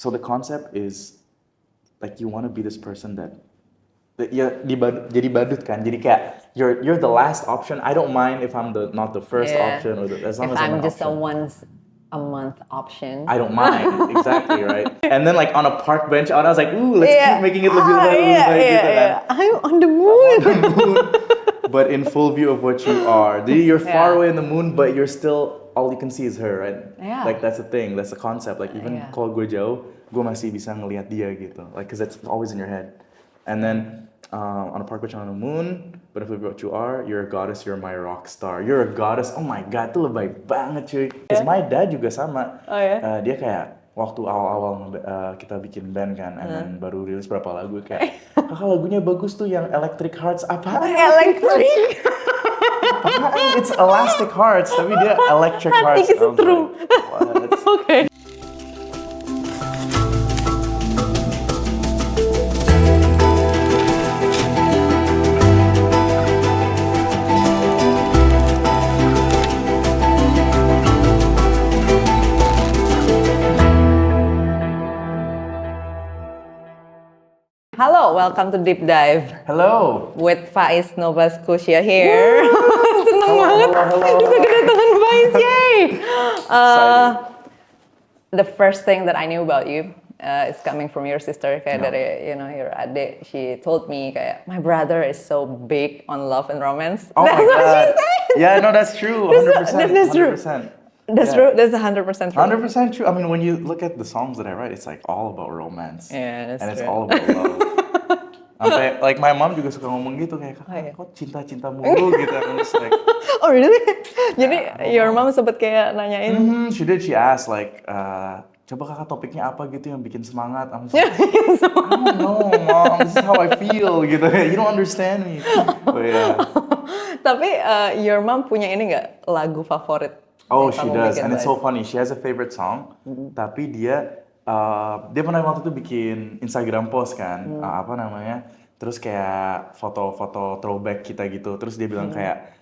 so the concept is like you want to be this person that ya jadi badut kan, jadi kayak you're the last option. I don't mind if I'm not the first option or as long if as I'm an just option. a once a month option. I don't mind, exactly, right? And then like on a park bench, I was like, ooh, let's keep making it lebih baik gitu kan. I'm on the moon. But in full view of what you are. Jadi you're far away in the moon, but you're still, all you can see is her, right? Yeah. Like that's the thing, that's the concept. Like even kalau gue jauh, gue masih bisa ngelihat dia gitu. Like cause it's always in your head. And then on a park bench on the moon, but if what you are, you're a goddess, you're my rock star. You're a goddess, oh my god, itu lebay banget cuy. Cause my dad juga sama. Dia kayak waktu awal-awal kita bikin band kan, and then baru rilis berapa lagu kayak, kakak lagunya bagus tuh yang Electric Hearts, apaan? Electric? Apaan? It's Elastic Hearts, tapi dia Electric Hearts. I think it's true. Like, Okay. Hello, welcome to Deep Dive. Hello. With Faiz Novascotia here. Seneng banget. Hello. Bisa kedatangan Faiz, yay! The first thing that I knew about you is coming from your sister, kayak dari, your adik. She told me kayak, my brother is so big on love and romance. Oh That's my what god. she said. Yeah, no, that's true. 100%. That's true. 100%. That's true. That's 100% true. 100% true. I mean, when you look at the songs that I write, it's like all about romance. Yeah, that's and true. it's all about love. Sampai like my mom juga suka ngomong gitu kayak, kakak kok cinta-cinta mulu gitu. I'm just like, oh really? Jadi your mom sempet kayak nanyain? She did. She asked like, coba kakak topiknya apa gitu yang bikin semangat. I'm just like, I don't know, mom. This is how I feel gitu. You don't understand me. But yeah. Tapi your mom punya ini nggak lagu favorit? Oh, she does, and it's so funny. She has a favorite song, tapi dia pernah waktu itu bikin Instagram post kan, apa namanya, terus kayak foto-foto throwback kita gitu, terus dia bilang kayak,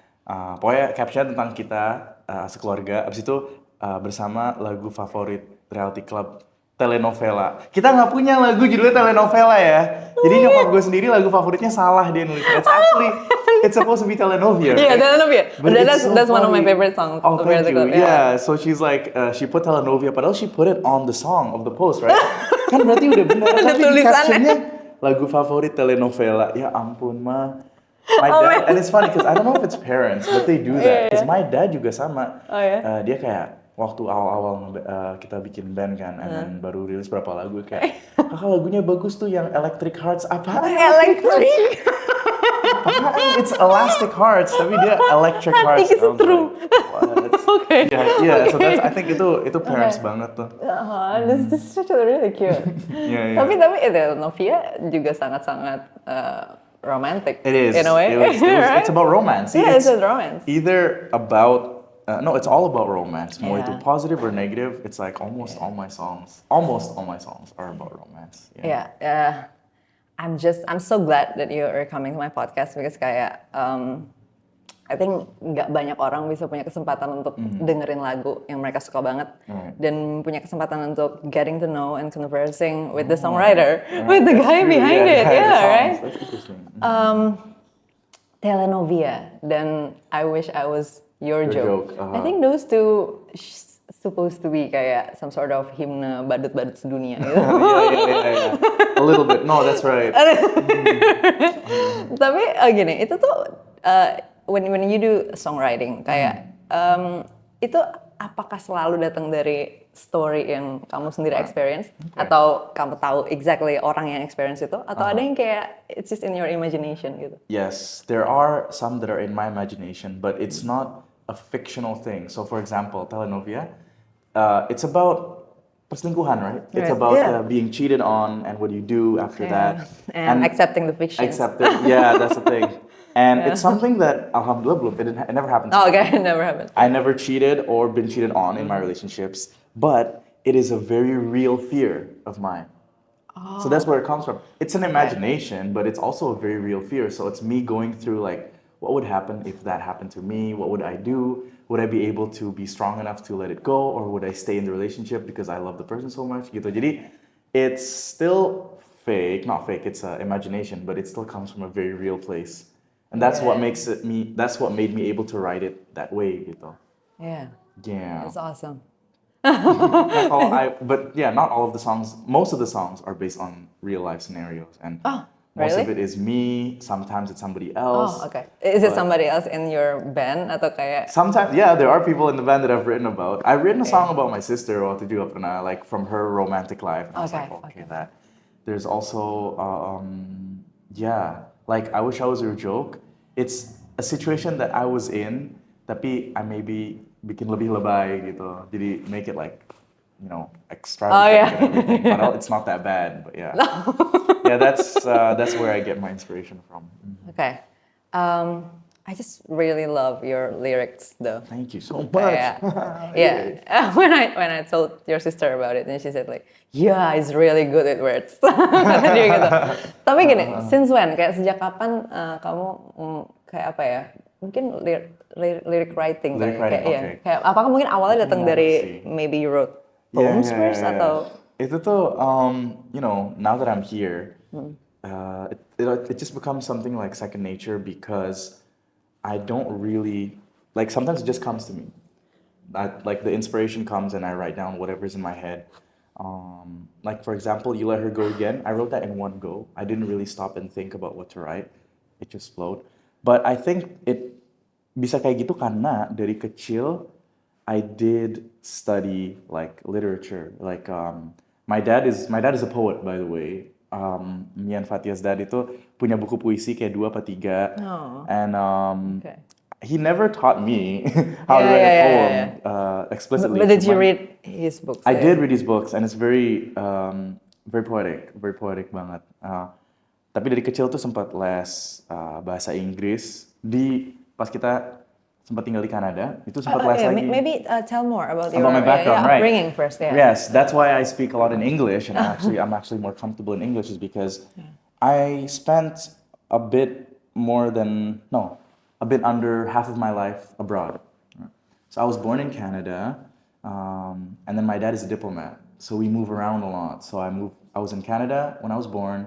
pokoknya caption tentang kita sekeluarga, abis itu bersama lagu favorit reality club telenovela. Kita nggak punya lagu judulnya telenovela ya, jadi nyokap gue sendiri lagu favoritnya salah dia nulisnya. It's supposed to be telenovela. Yeah, right? telenovela. But That's one of my favorite songs. Oh, thank you. Club. Yeah, so she's like, she put telenovela, padahal she put it on the song of the post, right? Kan berarti udah bener. Tapi di captionnya lagu favorit telenovela. Ya ampun, Ma. My dad, and it's funny because I don't know if it's parents, but they do that. Because my dad juga sama. Oh ya? Dia kayak waktu awal-awal kita bikin band kan, and then baru rilis berapa lagu kayak, kakak lagunya bagus tuh yang Electric Hearts, apaan? Electric? It's Elastic Hearts, tapi dia Electric Hearts. I think it's true. Okay. Yeah. So that's, I think itu parents banget tuh. This is actually really cute. Yeah. Tapi Novia juga sangat-sangat romantic. It is. In a way. It's about romance. Yeah, it's about romance. Either about no, it's all about romance. More into positive or negative. It's like almost all my songs are about romance. Yeah. I'm so glad that you are coming to my podcast because kayak I think nggak banyak orang bisa punya kesempatan untuk dengerin lagu yang mereka suka banget dan punya kesempatan untuk getting to know and conversing with the songwriter, with the guy behind it, right? That's interesting. Telenovela dan I wish I was your joke. I Uh-huh. think those two supposed to be kayak some sort of himne badut-badut sedunia gitu. Yeah. A little bit. No, that's right. Tapi gini, itu tuh when you do songwriting kayak itu apakah selalu datang dari story yang kamu sendiri experience atau kamu tahu exactly orang yang experience itu atau ada yang kayak it's just in your imagination gitu? Yes, there are some that are in my imagination, but it's not a fictional thing. So for example, telenovela, it's about perselingkuhan, right? It's about being cheated on and what you do after that. And accepting the fiction. Yeah, that's the thing. And it's something that, alhamdulillah, it never happened to me. Oh, okay, it never happened. I never cheated or been cheated on in my relationships, but it is a very real fear of mine. So that's where it comes from. It's an imagination, but it's also a very real fear. So it's me going through like, what would happen if that happened to me? What would I do? Would I be able to be strong enough to let it go? Or would I stay in the relationship because I love the person so much? Gitu. Jadi it's still fake, not fake, it's imagination, but it still comes from a very real place. And that's what makes that's what made me able to write it that way, gitu. Yeah. Yeah. That's awesome. But yeah, not all of the songs, most of the songs are based on real life scenarios. And most really? of it is me, sometimes it's somebody else. Oh, okay. Is it somebody else in your band atau kayak? Sometimes, yeah, there are people in the band that I've written about. I've written a song about my sister waktu juga pernah, like from her romantic life. And I was like, okay, that. There's also, yeah, like I Wish I Was Your Joke. It's a situation that I was in, tapi I maybe bikin lebih lebay gitu. Jadi make it like, you know, extravagant and everything. But it's not that bad, but yeah. Yeah, that's where I get my inspiration from. Okay. I just really love your lyrics though. Thank you so much. Yeah. When I told your sister about it, and she said like, yeah, he's really good at words. Kata dia gitu. Tapi gini, since when? Kayak sejak kapan kamu kayak apa ya? Mungkin lyric writing. Lyric writing, kayak, okay. Kayak apakah mungkin awalnya datang dari maybe you wrote poems first atau? Itu tuh, you know, now that I'm here, it just becomes something like second nature because I don't really, like sometimes it just comes to me. Like the inspiration comes and I write down whatever's in my head. Like for example, You Let Her Go Again, I wrote that in one go. I didn't really stop and think about what to write. It just flowed. But I think it bisa kayak gitu karena dari kecil I did study like literature. Like my dad is a poet, by the way. Me and Fatia's dad itu punya buku puisi kayak 2 atau 3. And he never taught me how to write a poem explicitly. But did you read his books? I did read his books, and it's very poetic banget. Tapi dari kecil tuh sempat les bahasa Inggris pas kita sempat tinggal di Kanada, itu sempat les lagi. Maybe tell more about my background, right? Upbringing first. Yeah. Yes, that's why I speak a lot in English, and I'm actually more comfortable in English is because I spent a bit under half of my life abroad. So I was born in Canada, and then my dad is a diplomat, so we move around a lot. So I was in Canada when I was born,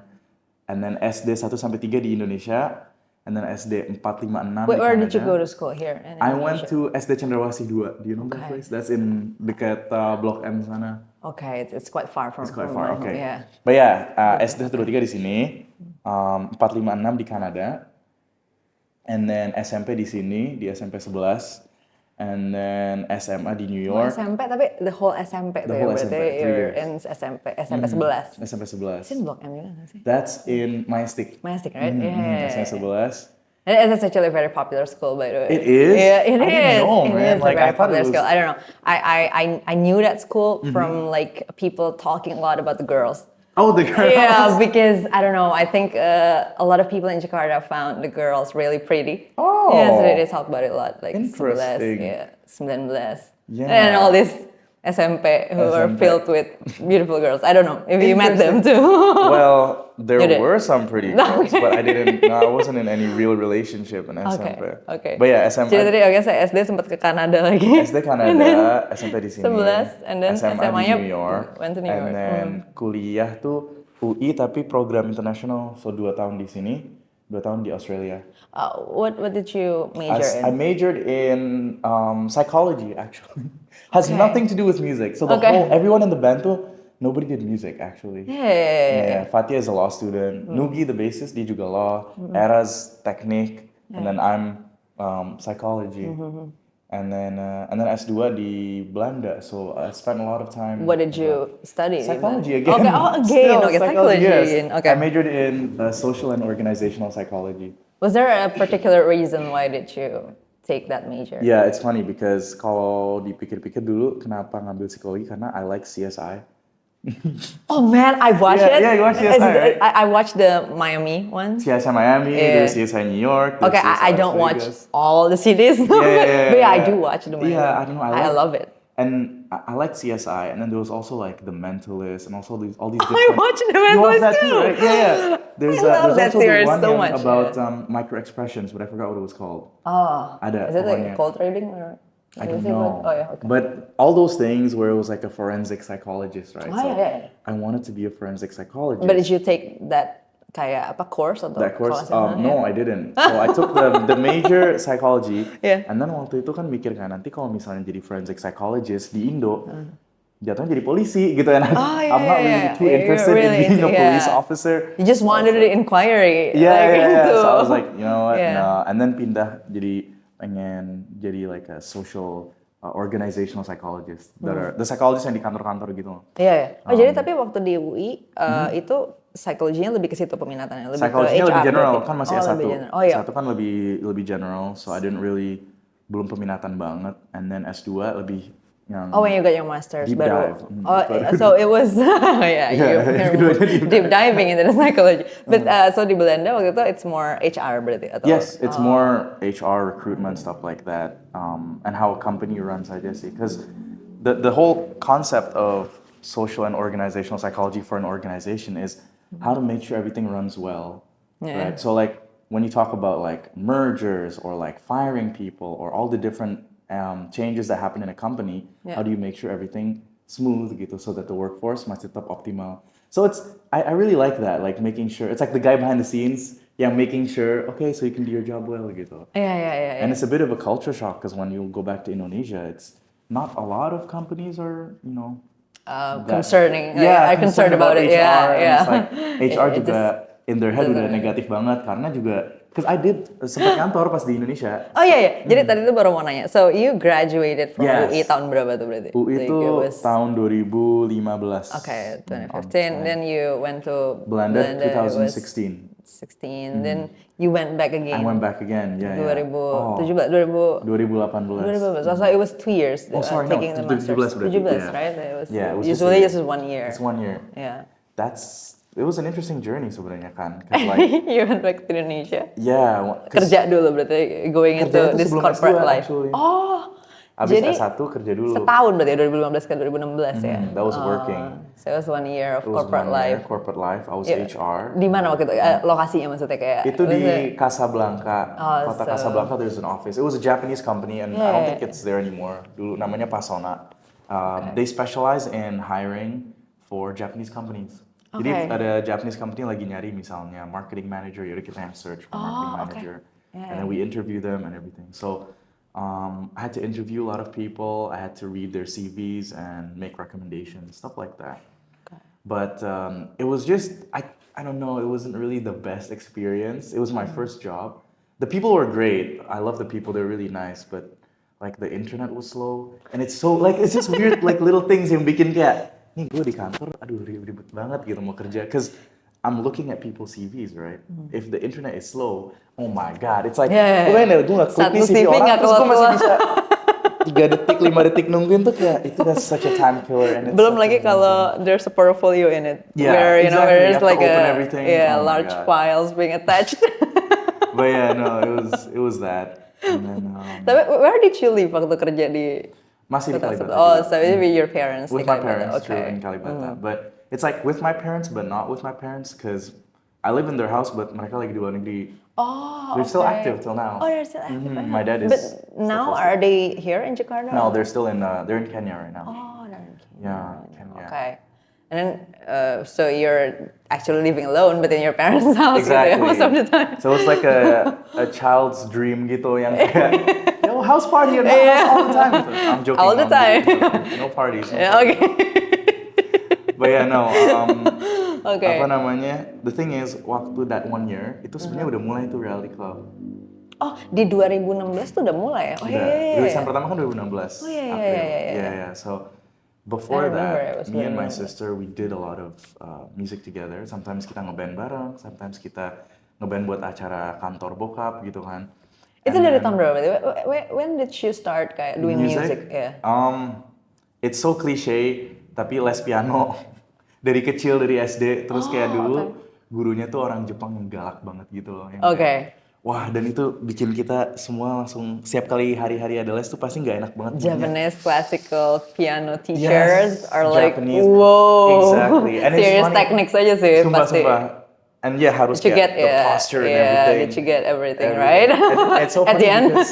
and then SD 1 sampai 3 di Indonesia. And then SD 4, 5, 6 Where did you go to school here? I went to SD Cendrawasih 2. Do you know that place? That's in dekat Blok M sana. Okay, it's quite far from. It's quite far. Okay. Yeah. But yeah, SD 1, 2, 3 di sini, 4, 5, 6 di Kanada, and then SMP di sini di SMP 11, and then SMA di New York. SMP tapi the whole SMP The whole SMP, 3 years. In SMP 11. SMP 11. It's in Blok M juga nggak sih? That's in Majestic. Majestic, right? Yeah. SMP 11. And it's actually a very popular school, by the way. It is? Yeah, it I is. didn't know, It man. is Like, a very I thought popular it was- school. I don't know. I knew that school from like people talking a lot about the girls. Oh, the girls. Yeah, because I don't know. I think a lot of people in Jakarta found the girls really pretty. Oh. Yeah, so they talk about it a lot. Like Interesting. 19, Yeah. and all these SMP who are filled with beautiful girls. I don't know if you met them too. Well, there You did? were some pretty girls, but I wasn't in any real relationship in SMP. Okay. But yeah, SMP. Jadi tadi saya SD sempat ke Kanada lagi. SD Kanada, SMP di sini. 11, and then SMA di SMA-nya New York. went to New York. And then kuliah tuh UI tapi program internasional. So 2 tahun di sini, 2 tahun di Australia. What did you major in? I majored in psychology actually. Has nothing to do with music. So everyone in the band tuh, nobody did music actually. Yeah. Fatia is a law student. Nugi, the bassist, dia juga law. Era's technique. And then I'm psychology. And then S2 di Belanda. So I spent a lot of time. What did you study? Psychology again. Okay, Still, psychology yes. again. Okay. I majored in social and organizational psychology. Was there a particular reason why did you take that major? Yeah, it's funny because kalau dipikir-pikir dulu kenapa ngambil psikologi karena I like CSI. Oh man, I watched it. Yeah, you watched CSI, right? I watched the Miami one. CSI Miami, there's CSI New York. Okay, I don't watch all the cities, but yeah, I do watch the Miami. Yeah, I don't know. I love it. And I like CSI, and then there was also like The Mentalist, and also all these. I watched The Mentalist You watched that too, too. right? Yeah. There's love that also series the one so much, about micro expressions, but I forgot what it was called. Oh, Ada is it like pokoknya. cold reading or? I don't know. Oh yeah, okay. But all those things where it was like a forensic psychologist, right? Oh, So yeah. I wanted to be a forensic psychologist. But did you take that kayak apa course atau That course? kelas yang mana? No, I didn't. So I took the major psychology. Yeah. And then waktu itu kan mikir kan, nanti kalau misalnya jadi forensic psychologist di Indo, jatuhnya jadi polisi gitu. And I'm not really too interested in being a police officer. You just wanted an inquiry. Yeah. So I was like, you know what? Yeah. No. And then pindah pengen jadi like a social organizational psychologist. The psychologist yang di kantor-kantor gitu. Iya. Oh jadi tapi waktu di UI itu psikologinya lebih ke situ peminatannya, lebih psikologinya ke HR. Lebih general berarti. kan masih S1. Oh iya. S1 kan lebih general, so I didn't really belum peminatan banget. And then S2 lebih yang when you got your master's deep baru. dive. So it was you're deep diving into the psychology. But so di Belanda waktu itu it's more HR berarti atau? Yes, it's more HR recruitment stuff like that, and how a company runs aja sih. Because the whole concept of social and organizational psychology for an organization is how to make sure everything runs well, right? So like when you talk about like mergers or like firing people or all the different changes that happen in a company, how do you make sure everything smooth gitu so that the workforce masih tetap optimal? So I really like that, like making sure it's like the guy behind the scenes, making sure okay, so you can do your job well gitu. Yeah. And it's a bit of a culture shock because when you go back to Indonesia, it's not a lot of companies are concerning. Are concerned about it. HR, Yeah. It's like HR juga in their head udah negatif banget karena juga because I did sempat kantor pas di Indonesia. Oh iya. Jadi tadi tuh baru mau nanya. So you graduated from UI tahun berapa tuh berarti? UI itu tahun 2015. Okay, 2015. Then you went to Belanda 2016. Then you went back again. I went back again. 2018. 2018. So it was 2 years. Taking the master's. 17, right? It was usually just 1 year. It's 1 year. Yeah. It was an interesting journey sebenarnya kan. Like, you went back to Indonesia. Yeah. Kerja dulu berarti going into this corporate life. Actually. Oh. Abis jadi S1 kerja dulu. Setahun berarti 2015 ke 2016 ya. That was working. So it was 1 year of corporate life. Corporate life. I was HR. Di mana waktu itu? Lokasinya maksudnya kayak? Itu di Casablanca. Kota Casablanca, there's an office. It was a Japanese company and I don't think it's there anymore. Dulu namanya Pasona. They specialize in hiring for Japanese companies. Jadi ada Japanese company lagi nyari misalnya marketing manager, yaudah kita yang search for marketing manager. And then we interview them and everything. So I had to interview a lot of people. I had to read their CVs and make recommendations, stuff like that. But it was just, I don't know, it wasn't really the best experience. It was my first job. The people were great. I love the people, they're really nice. But like the internet was slow. And it's so, like, it's just weird, like little things yang bikin kayak, nih gue di kantor, aduh ribet banget gitu mau kerja. Because I'm looking at people's CVs, right? If the internet is slow, oh my god, it's like, gue nggak klik nih CV orang, terus gue masih bisa 3 detik, 5 detik nungguin tuh kayak, itu that's such a time killer. And belum lagi kalau there's a portfolio in it, where you know where there's like large files being attached. But yeah, no, it was that. And then, tapi where did you live waktu kerja di? Masih di Kalibata. Oh, so maybe your parents. With my parents, true, in Kalibata. But it's like with my parents, but not with my parents, because I live in their house, but mereka lagi di luar negeri. Oh, they're still active till now. Oh, they're still active. My dad is. But now are they here in Jakarta? No, they're still in. They're in Kenya right now. Oh, they're in Kenya. Yeah, Kenya. Okay. And then, so you're actually living alone, but in your parents' house exactly. Most of the time. So it's like a child's dream gitu yang kayak, yo, house party at my house all the time. I'm joking. All the time. No parties. Okay. But yeah, no. Okay. Apa namanya? The thing is, waktu that 1 year, itu sebenarnya udah mulai tuh reality club. Oh, di 2016 tuh udah mulai ya? Oh iya. Rilisan pertama kan 2016. Oh iya. Yeah. So before that, me and my sister, we did a lot of music together. Sometimes kita ngeband bareng, sometimes kita ngeband buat acara kantor bokap gitu kan. Itu dari tahun berapa? When did you start kayak doing music? Yeah. It's so cliche, tapi les piano dari kecil, dari SD. Terus kayak dulu gurunya tuh orang Jepang yang galak banget gitu loh. Oke. Wah, dan itu bikin kita semua langsung setiap kali hari-hari ada les tuh pasti nggak enak banget. Japanese classical piano teachers are like, Japanese. wow, Exactly. And serious techniques aja sih pasti. Sumpah. And yeah, harus Did you kayak get the posture and yeah, everything. did you get everything right? And it's so At funny the end? because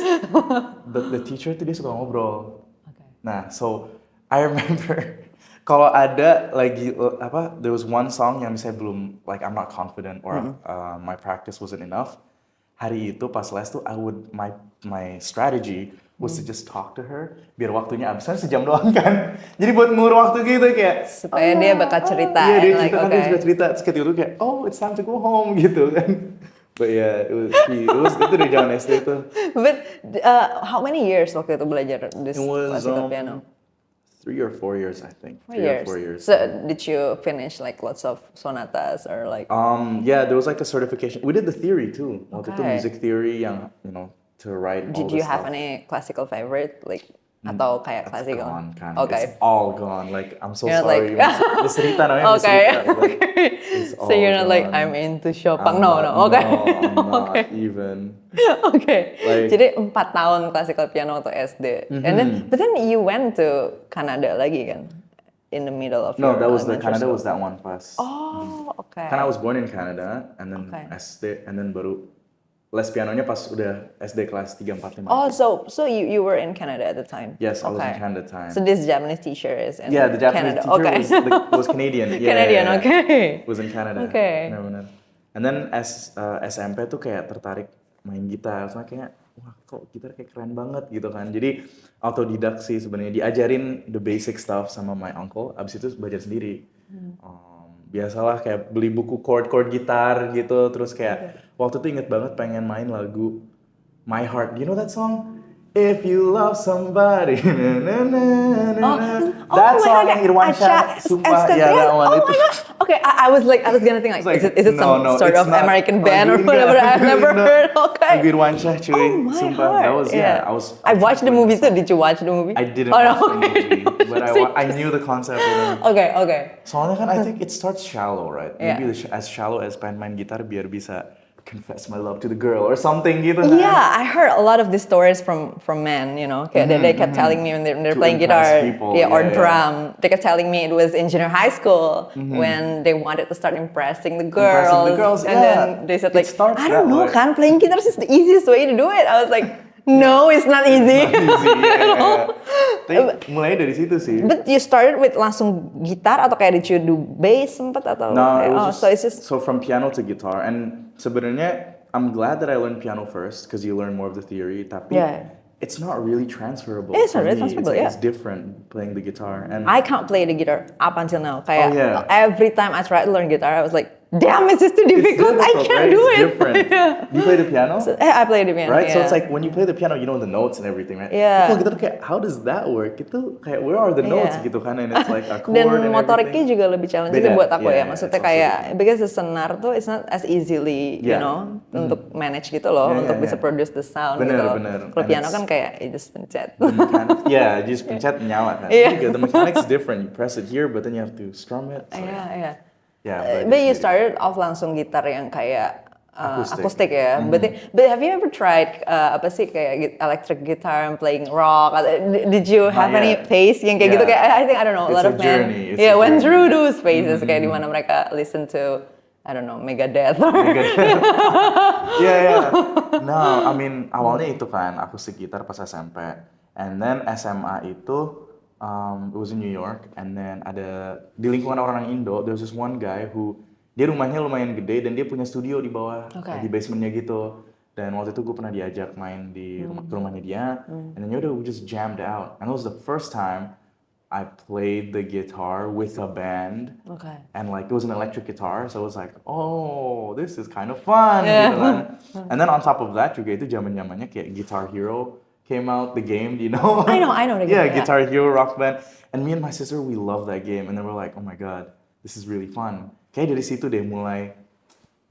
the teacher tuh dia suka ngobrol. Okay. Nah, so I remember kalau ada lagi apa, there was one song yang misalnya belum, like I'm not confident or my practice wasn't enough. Hari itu pas les tuh my strategy was to just talk to her biar waktunya habis, kan sejam doang kan. Jadi buat ngulur waktu gitu kayak supaya dia bakal cerita. Iya, dia like, cerita kan, okay. dia juga cerita terus ketika itu kayak it's time to go home gitu kan. But yeah, it was itu dari zaman SD itu. But how many years waktu itu belajar this It was classical piano? 3 or 4 years, I think. 4 3 years. or 4 years. So did you finish like lots of sonatas or like? Yeah, there was like a certification. We did the theory too. Waktu itu Okay. music theory yang to write all Did the you have stuff. any classical favorite like atau kayak classical? Gone, kan. Okay. It's all gone. Like I'm so You're sorry. like- Bercerita namanya Okay. bercerita. Like, it's So you're not all like gone. I'm into Chopin. I'm No. not- Okay. No, I'm not Okay. even. Okay. Like- Jadi 4 tahun classical piano waktu SD. And then but then you went to Canada lagi kan? In the middle of No, your that was the elementary Canada school. was that one pas. Oh, okay. Kan I was born in Canada and then Okay. SD and then baru les pianonya pas udah SD kelas 3, 4, 5. Oh, so you were in Canada at the time? Yes, I was in Okay. Canada at the time. So this Japanese teacher is in Yeah, the Japanese Canada. teacher Okay. was Canadian. Yeah, Canadian, yeah, yeah. okay. Was in Canada. Okay. Benar-benar. And then SMP tuh kayak tertarik main gitar. Soalnya kayak wah kok gitar kayak keren banget gitu kan. Jadi autodidak sih sebenarnya, diajarin the basic stuff sama my uncle. Abis itu belajar sendiri. Biasalah kayak beli buku chord gitar gitu. Terus kayak waktu itu inget banget pengen main lagu My Heart. Do you know that song? If you love somebody, na, na, na, na, na. That song yang Irwansyah, sumpah, ya that one itu. Oh my god. Okay, I was gonna think like, It's like, is it some no, sort it's of not. American band or Lagu whatever? enggak. I've never No. heard. Okay. Lagu Irwansyah cuy, Oh my sumpah. heart. That was I watched the movie too. Did you watch the movie? I didn't Oh, no, watch the okay. movie, but I knew the concept. Okay. Soalnya kan I think it starts shallow, right? Yeah. Maybe as shallow as pengen main gitar biar bisa confess my love to the girl or something gitu kan. Yeah, I heard a lot of these stories from men, you know, kayak they kept telling me when they're To playing impress guitar, people, or yeah. drum. They kept telling me it was in junior high school when they wanted to start impressing the girls, and yeah. then they said like, It starts I don't that know, way. kan playing guitar is the easiest way to do it. I was like, no, it's not easy. Tapi mulai dari situ sih. But you started with langsung gitar atau kayak did you do bass sempet atau? No, kayak, it was so it's just so from piano to guitar, and sebenarnya I'm glad that I learned piano first because you learn more of the theory. Tapi it's not really transferable. It's not for really me. transferable, It's, yeah. it's different playing the guitar, and I can't play the guitar up until now. Kayak yeah. every time I try to learn guitar, I was like, damn, it's just too difficult. I can't right? do It's it. different. You play the piano? I play the piano. Right, so yeah. it's like when you play the piano, you know the notes and everything, right? Yeah. Kalau gitar kayak, how does that work? Itu kayak, where are the notes Yeah. gitu kan? And it's like a chord Dan and motoriknya everything. juga lebih challenge Beda, buat aku yeah, ya. Maksudnya it's also kayak different. because the senar tuh it's not as easily you Yeah. know untuk manage gitu loh, Yeah, untuk yeah, bisa yeah. produce the sound Bener, gitu loh. bener. Kalau And piano it's- kan kayak you just pencet. Yeah, you just pencet nyala kan. Yeah. Juga, the mechanics different. You press it here, but then you have to strum it. So, Iya. yeah, But you started off langsung gitar yang kayak Acoustic. akustik ya. But have you ever tried apa sih kayak electric guitar and playing rock? Did you have any yet. phase yang kayak gitu? Yeah. Kayak I think I don't know a It's lot a of men journey. It's yeah a went journey. through those phases kayak di mana mereka listen to I don't know Megadeth. Yeah. No, I mean awalnya itu kan akustik gitar pas SMP, and then SMA itu it was in New York, and then ada di lingkungan orang Indo, there's this one guy who dia rumahnya lumayan gede dan dia punya studio di bawah di basementnya gitu. Dan waktu itu gue pernah diajak main di rumahnya dia, and then yaudah we just jammed out, and it was the first time I played the guitar with a band. Okay. And like it was an electric guitar, so it was like, oh, this is kind of fun. Yeah. Gitu kan. And then on top of that juga itu zaman-zamannya kayak Guitar Hero came out, the game, do you know? I know the game. Yeah, Guitar Hero Rock Band. And me and my sister, we love that game. And then we're like, oh my god, this is really fun. Kayak dari situ deh mulai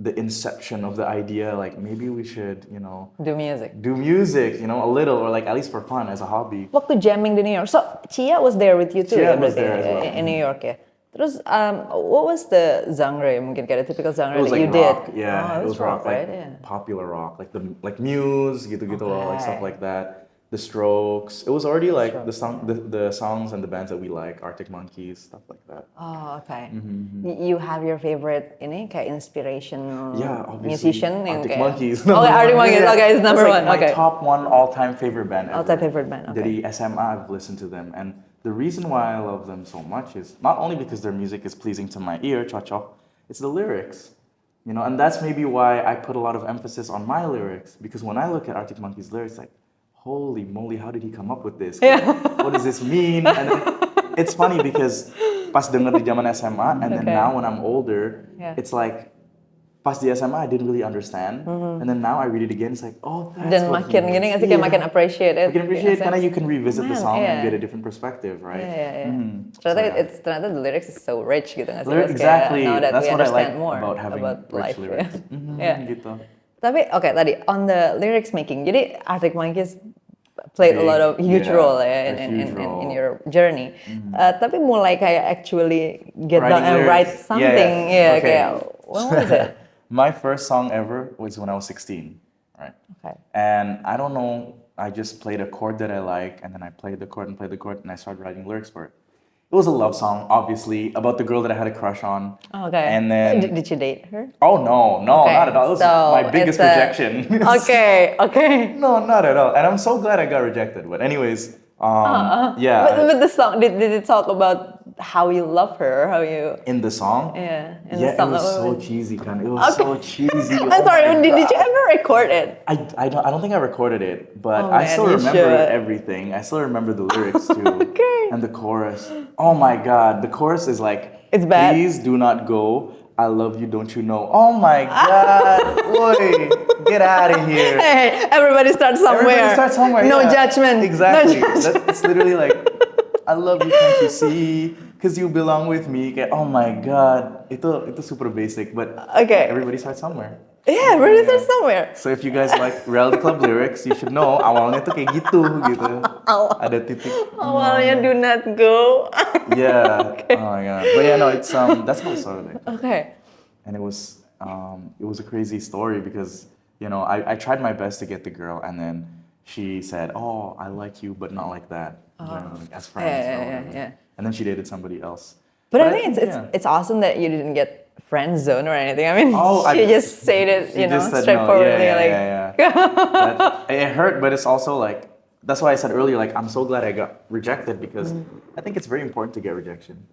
the inception of the idea, like maybe we should, you know, Do music. do music, you know, a little, or like at least for fun as a hobby. Waktu jamming di New York, so Cia was there with you too Cia ya was berarti there as well. in New York ya. Terus what was the genre mungkin kayak the typical genre It was that like you rock, did? yeah. Oh, It was rock, right? like Yeah. popular rock, like the Muse, gitu-gitu loh, like stuff like that. The Strokes. It was already like the songs and the bands that we like, Arctic Monkeys, stuff like that. Oh, okay. You have your favorite ini kayak inspirational Obviously, musician yang Arctic kayak Monkeys. Okay, Arctic Monkeys. Okay, it's number That's one. like Okay. my top one all-time favorite band ever. All-time favorite band. Okay. Dari SMA, I've listened to them, and the reason why I love them so much is not only because their music is pleasing to my ear, cocok, it's the lyrics. You know, and that's maybe why I put a lot of emphasis on my lyrics, because when I look at Arctic Monkeys lyrics, like, holy moly, how did he come up with this? What does this mean? And then it's funny because pas denger di zaman SMA, and then now when I'm older, it's like pas di SMA I didn't really understand, and then now I read it again, it's like, oh, that's Dan what makin gini nggak sih kayak makin appreciate it. Makin appreciate karena you can revisit the song and get a different perspective, right? Ternyata the lyrics is so rich gitu nggak sih? Exactly. Now that That's we what I like understand more about having life. rich lyrics. Gitu. Tapi tadi on the lyrics making, jadi Arctic Monkeys played a lot of huge role in your journey. Tapi mulai kayak actually get down and write something, kayak when was it? My first song ever was when I was 16, right? Okay. And I don't know, I just played a chord that I like, and then I played the chord, and I started writing lyrics for it. It was a love song, obviously, about the girl that I had a crush on. Okay. And then did you date her? Oh no, not at all. It was my biggest rejection. Okay. No, not at all. And I'm so glad I got rejected. But anyways, yeah. But the song, did it talk about how you love her, how you? In the song? Yeah. It was so cheesy, kind of. It was so cheesy. I'm sorry. Did you ever record it? I don't think I recorded it, but I still remember everything. I still remember the lyrics too. And the chorus. Oh my God, the chorus is like, it's bad. Please do not go. I love you, don't you know? Oh my God, boy, get out of here. Hey, everybody starts somewhere. No judgment. Exactly. No judgment. It's literally like, I love you, can't you see? Cause you belong with me. Kayak, oh my God, itu super basic, but everybody starts somewhere. Yeah, everybody starts somewhere. So if you guys like Reality Club lyrics, you should know awalnya tuh kayak gitu. Ada titik. Awalnya do not go. Yeah. Oh my God. But yeah, no, it's that's how it started. Okay. And it was a crazy story because I tried my best to get the girl, and then she said, "Oh, I like you, but not like that." Like, as friends. Yeah. And then she dated somebody else. But I think it's awesome that you didn't get friend zone or anything. I mean, she just said it, straightforwardly. It hurt, but it's also like, that's why I said earlier, like, I'm so glad I got rejected, because I think it's very important to get rejection.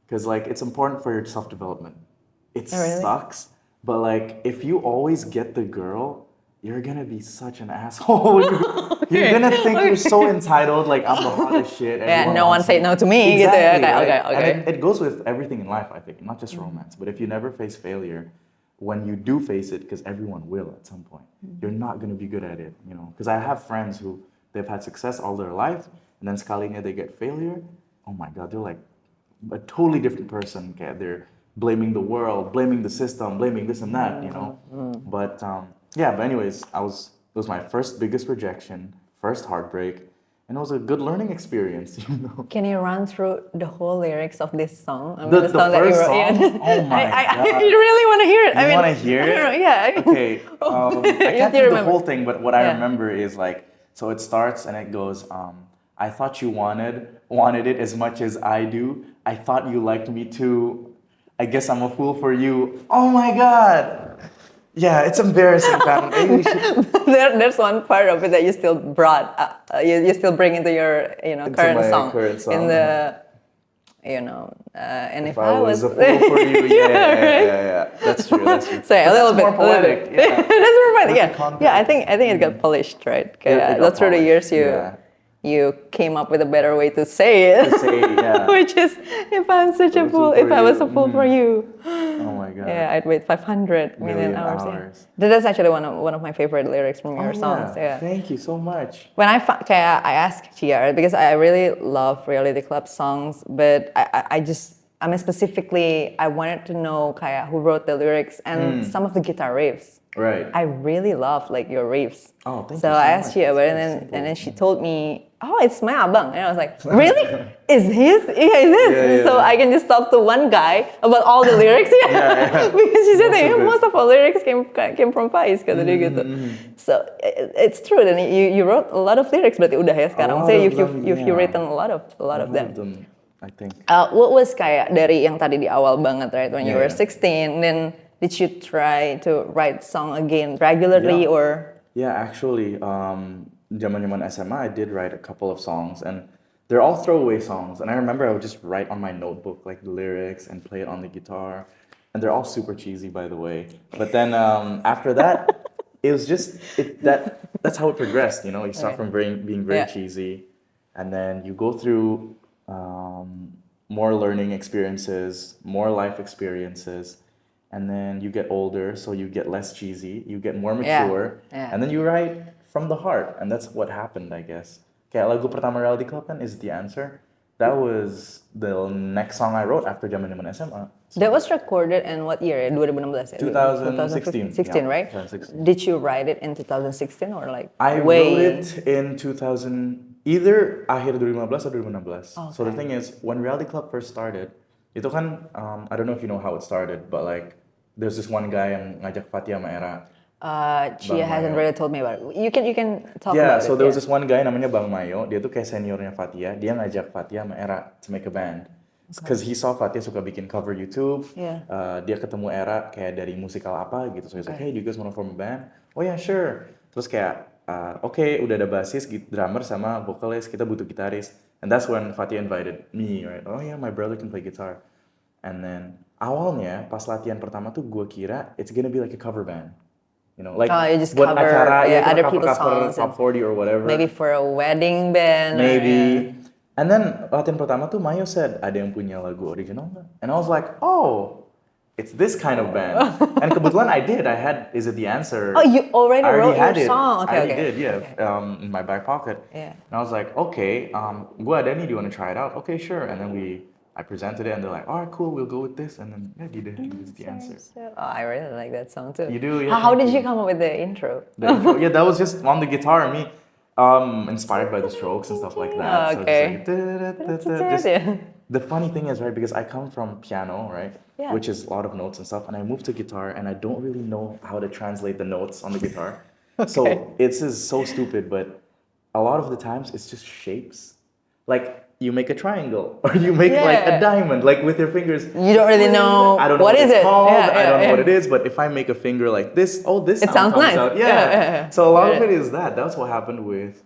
Because like, it's important for your self-development. It sucks, but like, if you always get the girl, you're gonna be such an asshole. You're gonna think you're so entitled, like I'm the hottest shit. Yeah, no one say no to me. Exactly, Okay. And it goes with everything in life, I think, not just romance. But if you never face failure, when you do face it, because everyone will at some point, you're not gonna be good at it, Because I have friends who they've had success all their life, and then sekalinya they get failure. Oh my God, they're like a totally different person. Okay? They're blaming the world, blaming the system, blaming this and that, But but anyways, it was my first biggest rejection, first heartbreak, and it was a good learning experience, Can you run through the whole lyrics of this song? I mean, the song first that you wrote. song? Oh my God. I really want to hear it. You want to hear it? Yeah. Okay. I can't do the whole thing, but what I remember is like, so it starts and it goes, I thought you wanted it as much as I do. I thought you liked me too. I guess I'm a fool for you. Oh my God. Yeah, it's embarrassing, man. There's one part of it that you still brought, you still bring into your, current song. In the, and if I was a fool for you, yeah. That's true. So a little bit more poetic. Yeah. That's more poetic. Yeah. I think it got polished, right? That's through the years you came up with a better way to say it. Which is, if I'm such a fool, if I was a fool for you. Oh my God. Yeah, I'd wait 500 million hours. Yeah. That's actually one of my favorite lyrics from your songs. Yeah. Thank you so much. When I asked Cia, because I really love Reality Club songs, but I mean specifically, I wanted to know who wrote the lyrics and some of the guitar riffs. Right. I really love your riffs. Oh, thank you so so I asked much. Cia, and then she told me oh, it's my abang. And I was like, really? Is his? Yeah, it is. Yeah. So I can just talk to one guy about all the lyrics. Yeah. Because she said that most of our lyrics came from Faiz, kata dia gitu. So it's true. Then you wrote a lot of lyrics, berarti udah ya sekarang. So you've written a lot of them. I think. What was kayak dari yang tadi di awal banget, right? When you were 16, then did you try to write song again regularly or? Yeah, actually, zaman SMA, I did write a couple of songs, and they're all throwaway songs. And I remember I would just write on my notebook like the lyrics and play it on the guitar, and they're all super cheesy, by the way. But then after that, it was just that's how it progressed. You know, you start from being very cheesy, and then you go through more learning experiences, more life experiences. And then you get older, so you get less cheesy, you get more mature, and then you write from the heart, and that's what happened, I guess. Kayak lagu pertama Reality Club kan, Is the Answer. That was the next song I wrote after zaman SMA. So that was recorded in what year? 2016 ya? 2016, right? 2016. Did you write it in 2016 or like I wrote it in 2000, either akhir 2015 atau 2016. Okay. So the thing is, when Reality Club first started, itu kan, I don't know if you know how it started, but like, there's this one guy yang ngajak Fatia sama Era. Chia hasn't really told me about it. You can talk about it. Yeah, so there was this one guy namanya Bang Mayo, dia tuh kayak seniornya Fatia, dia ngajak Fatia sama Era to make a band. Because he saw Fatia suka bikin cover YouTube, dia ketemu Era kayak dari musikal apa gitu, so he's like, hey, do you guys wanna form a band? Oh yeah, sure. Terus kayak, okay, udah ada basis, drummer sama vokalis, kita butuh gitaris. And that's when Fatia invited me, right? Oh yeah, my brother can play guitar. And then awalnya pas latihan pertama tuh gue kira it's gonna be like a cover band, you know, like you just buat cover, acara other people's songs, top 40 or whatever. Maybe for a wedding band. Maybe. And then latihan pertama tuh Mayo said, ada yang punya lagu original nggak? And I was like, oh, it's this kind of band. And kebetulan I did. I had Is It the Answer. Oh, you already wrote had your it. song. Okay, I already did, yeah. In my back pocket. Yeah. And I was like, okay, gue ada nih, do you want to try it out? Okay, sure. And then I presented it, and they're like, all right, cool, we'll go with this. And then yeah, Is the Answer. Oh, I really like that song too. You do, yeah. How did you come up with the intro? Yeah, that was just on the guitar, me. Inspired by the Strokes and stuff like that. Okay. So just the funny thing is, right, because I come from piano, right, which is a lot of notes and stuff, and I moved to guitar, and I don't really know how to translate the notes on the guitar. So it's so stupid, but a lot of the times it's just shapes. Like you make a triangle, or you make like a diamond, like with your fingers. You don't really know. I don't know what is it's it called. I don't know what it is, but if I make a finger like this, this it sounds nice. out. Yeah. So a lot of it is that. That's what happened with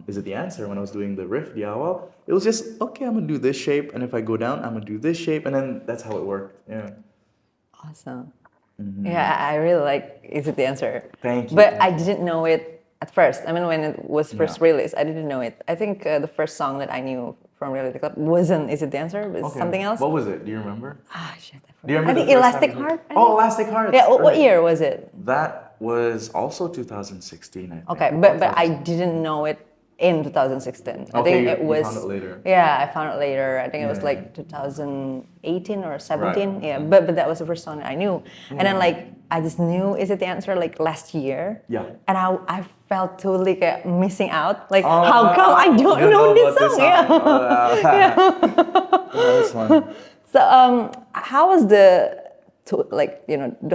Is It the Answer when I was doing the riff, the awal. It was just, okay, I'm gonna do this shape, and if I go down, I'm gonna do this shape, and then that's how it worked. Yeah. Awesome. Yeah, I really like Is It the Answer. Thank you. But I didn't know it at first. I mean, when it was first released, I didn't know it. I think the first song that I knew from Reality Club wasn't Is It the Answer, but something else. What was it? Do you remember? Shit. Do you remember I think the first Elastic time Heart. Oh, Elastic Heart. Yeah, what year was it? That was also 2016, I think. Okay, but I didn't know it in 2016. I think it was. You found it later. Yeah, I found it later. I think it was like 2018 or 17. Right. Yeah, but that was the first song that I knew. And then like I just knew Is It the Answer like last year. Yeah. And I felt totally like missing out. Like how come I don't know this song? Yeah. That's fun. So how was the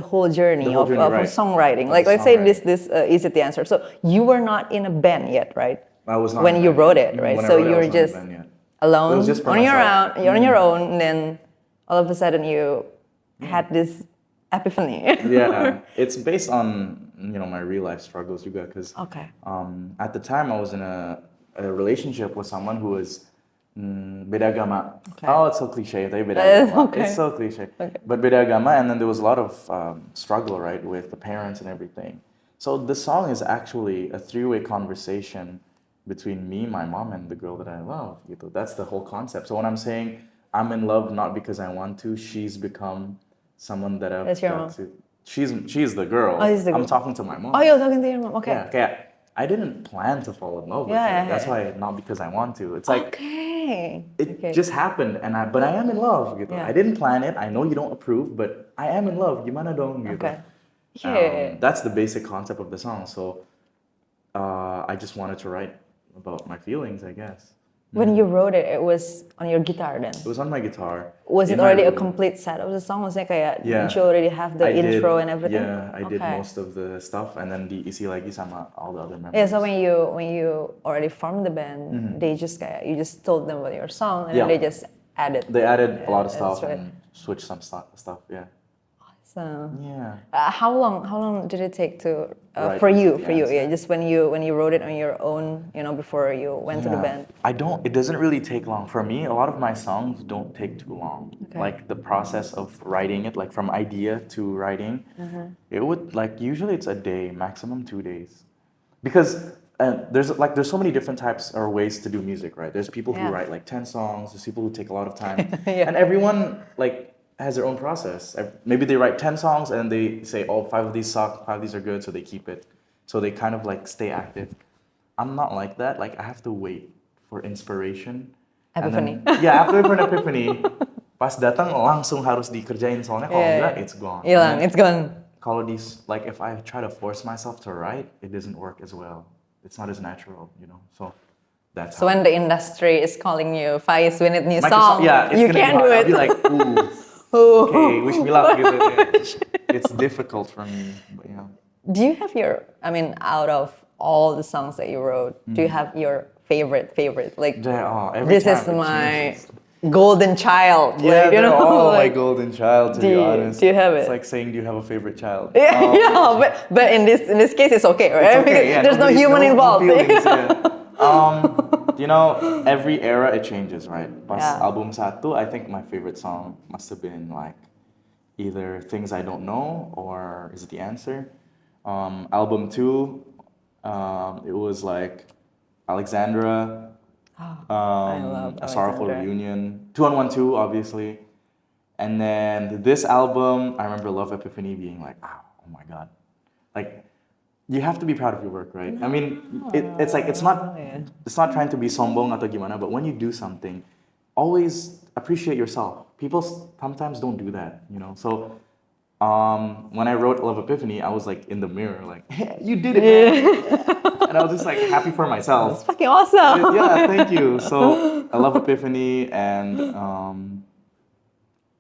whole journey of songwriting? Like let's say this Is It the Answer? So you were not in a band yet, right? I was not when you wrote it, right? So you were just alone on your own, and then all of a sudden you had this epiphany. Yeah, it's based on my real life struggles juga, because at the time I was in a relationship with someone who was beda agama. Oh, it's so cliche, tapi beda agama. It's so cliche. But beda agama, and then there was a lot of struggle, right, with the parents and everything. So the song is actually a three-way conversation between me, my mom, and the girl that I love. Gitu. That's the whole concept. So when I'm saying I'm in love not because I want to, she's become someone that I've got to. She's the girl. I'm talking to my mom. Oh, you're talking to your mom. Okay. Yeah. Okay. I didn't plan to fall in love with her. That's why not because I want to. It's like it just happened, but I am in love. Gitu. I didn't plan it. I know you don't approve, but I am in love. Gimana dong? Gitu. Okay. That's the basic concept of the song. So I just wanted to write about my feelings, I guess. When you wrote it, it was on your guitar then? It was on my guitar. Was it in my already a room. complete set of the song? Was it kayak, Yeah. did you already have the I intro did, and everything? Yeah, I did Okay. most of the stuff, and then diisi lagi sama all the other members. Yeah, so when you already formed the band, they just kayak, you just told them about your song and then they just added. They added a lot of that's stuff right. and switched some stuff. Yeah. So Yeah. how long did it take to Write for the you answer. yeah, just when you wrote it on your own, you know, before you went to the band? It doesn't really take long. For me, a lot of my songs don't take too long. Okay. Like the process of writing it, like from idea to writing, it would like usually it's a day, maximum 2 days. Because there's so many different types or ways to do music, right? There's people who write like 10 songs, there's people who take a lot of time. And everyone like has their own process. Maybe they write 10 songs and they say, oh, 5 of these suck, 5 of these are good, so they keep it. So they kind of like stay active. I'm not like that. Like I have to wait for inspiration. Epiphany. After for an epiphany, pas datang langsung harus dikerjain soalnya kalau enggak, it's gone. Hilang, it's gone. Kalau like if I try to force myself to write, it doesn't work as well. It's not as natural, you know. So that's So when the industry is calling you, Faiz, we need new Microsoft, song, it's you gonna can't be do hard. it. I'll be like, ooh, okay, wish me luck. Gitu. It's difficult for me, but yeah. Do you have out of all the songs that you wrote, do you have your favorite? Like, Every this time is it my changes. golden child. Yeah, like, you they're know, all my like, golden child, to be honest. do you have It's it? like saying, do you have a favorite child? But in this case, it's okay, right? It's okay, yeah, There's no human involved. No feelings, you know, every era it changes, right? Pas album 1, I think my favorite song must have been like either Things I Don't Know or Is It the Answer? Album 2, it was like Alexandra, I love A Sorrowful Alexandra. Reunion, 2-on-1-2, obviously. And then this album, I remember Love Epiphany being like, oh my God. Like, you have to be proud of your work, right? I mean, it's like, it's not trying to be sombong atau gimana, but when you do something, always appreciate yourself. People sometimes don't do that, you know? So, when I wrote Love Epiphany, I was like in the mirror, like, hey, you did it, man. And I was just like happy for myself. It's fucking awesome. Yeah, thank you. So, I Love Epiphany and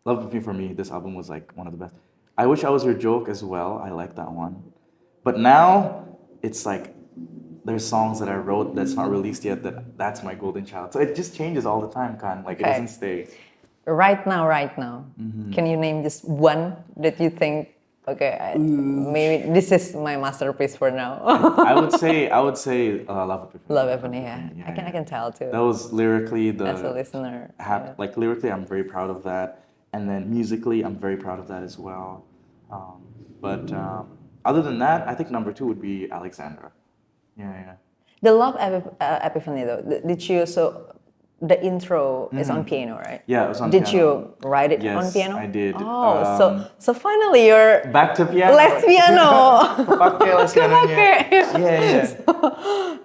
Love Epiphany for me, this album was like one of the best. I Wish I Was Your Joke as well. I like that one. But now, it's like, there's songs that I wrote that's not released yet that's my golden child. So it just changes all the time, Khan. Like, it doesn't stay. Right now, can you name just one that you think, okay, maybe this is my masterpiece for now? I would say Love Epiphany. Love Epiphany, yeah. I can tell too. That was lyrically as a listener. Like lyrically, I'm very proud of that. And then musically, I'm very proud of that as well. But other than that, I think number 2 would be Alexandra. Yeah. The Love Epiphany though, the intro is on piano, right? Yeah, it was on piano. Did you write it on piano? Yes, I did. Oh, so finally you're back to piano. less piano. Pakai les pianonya.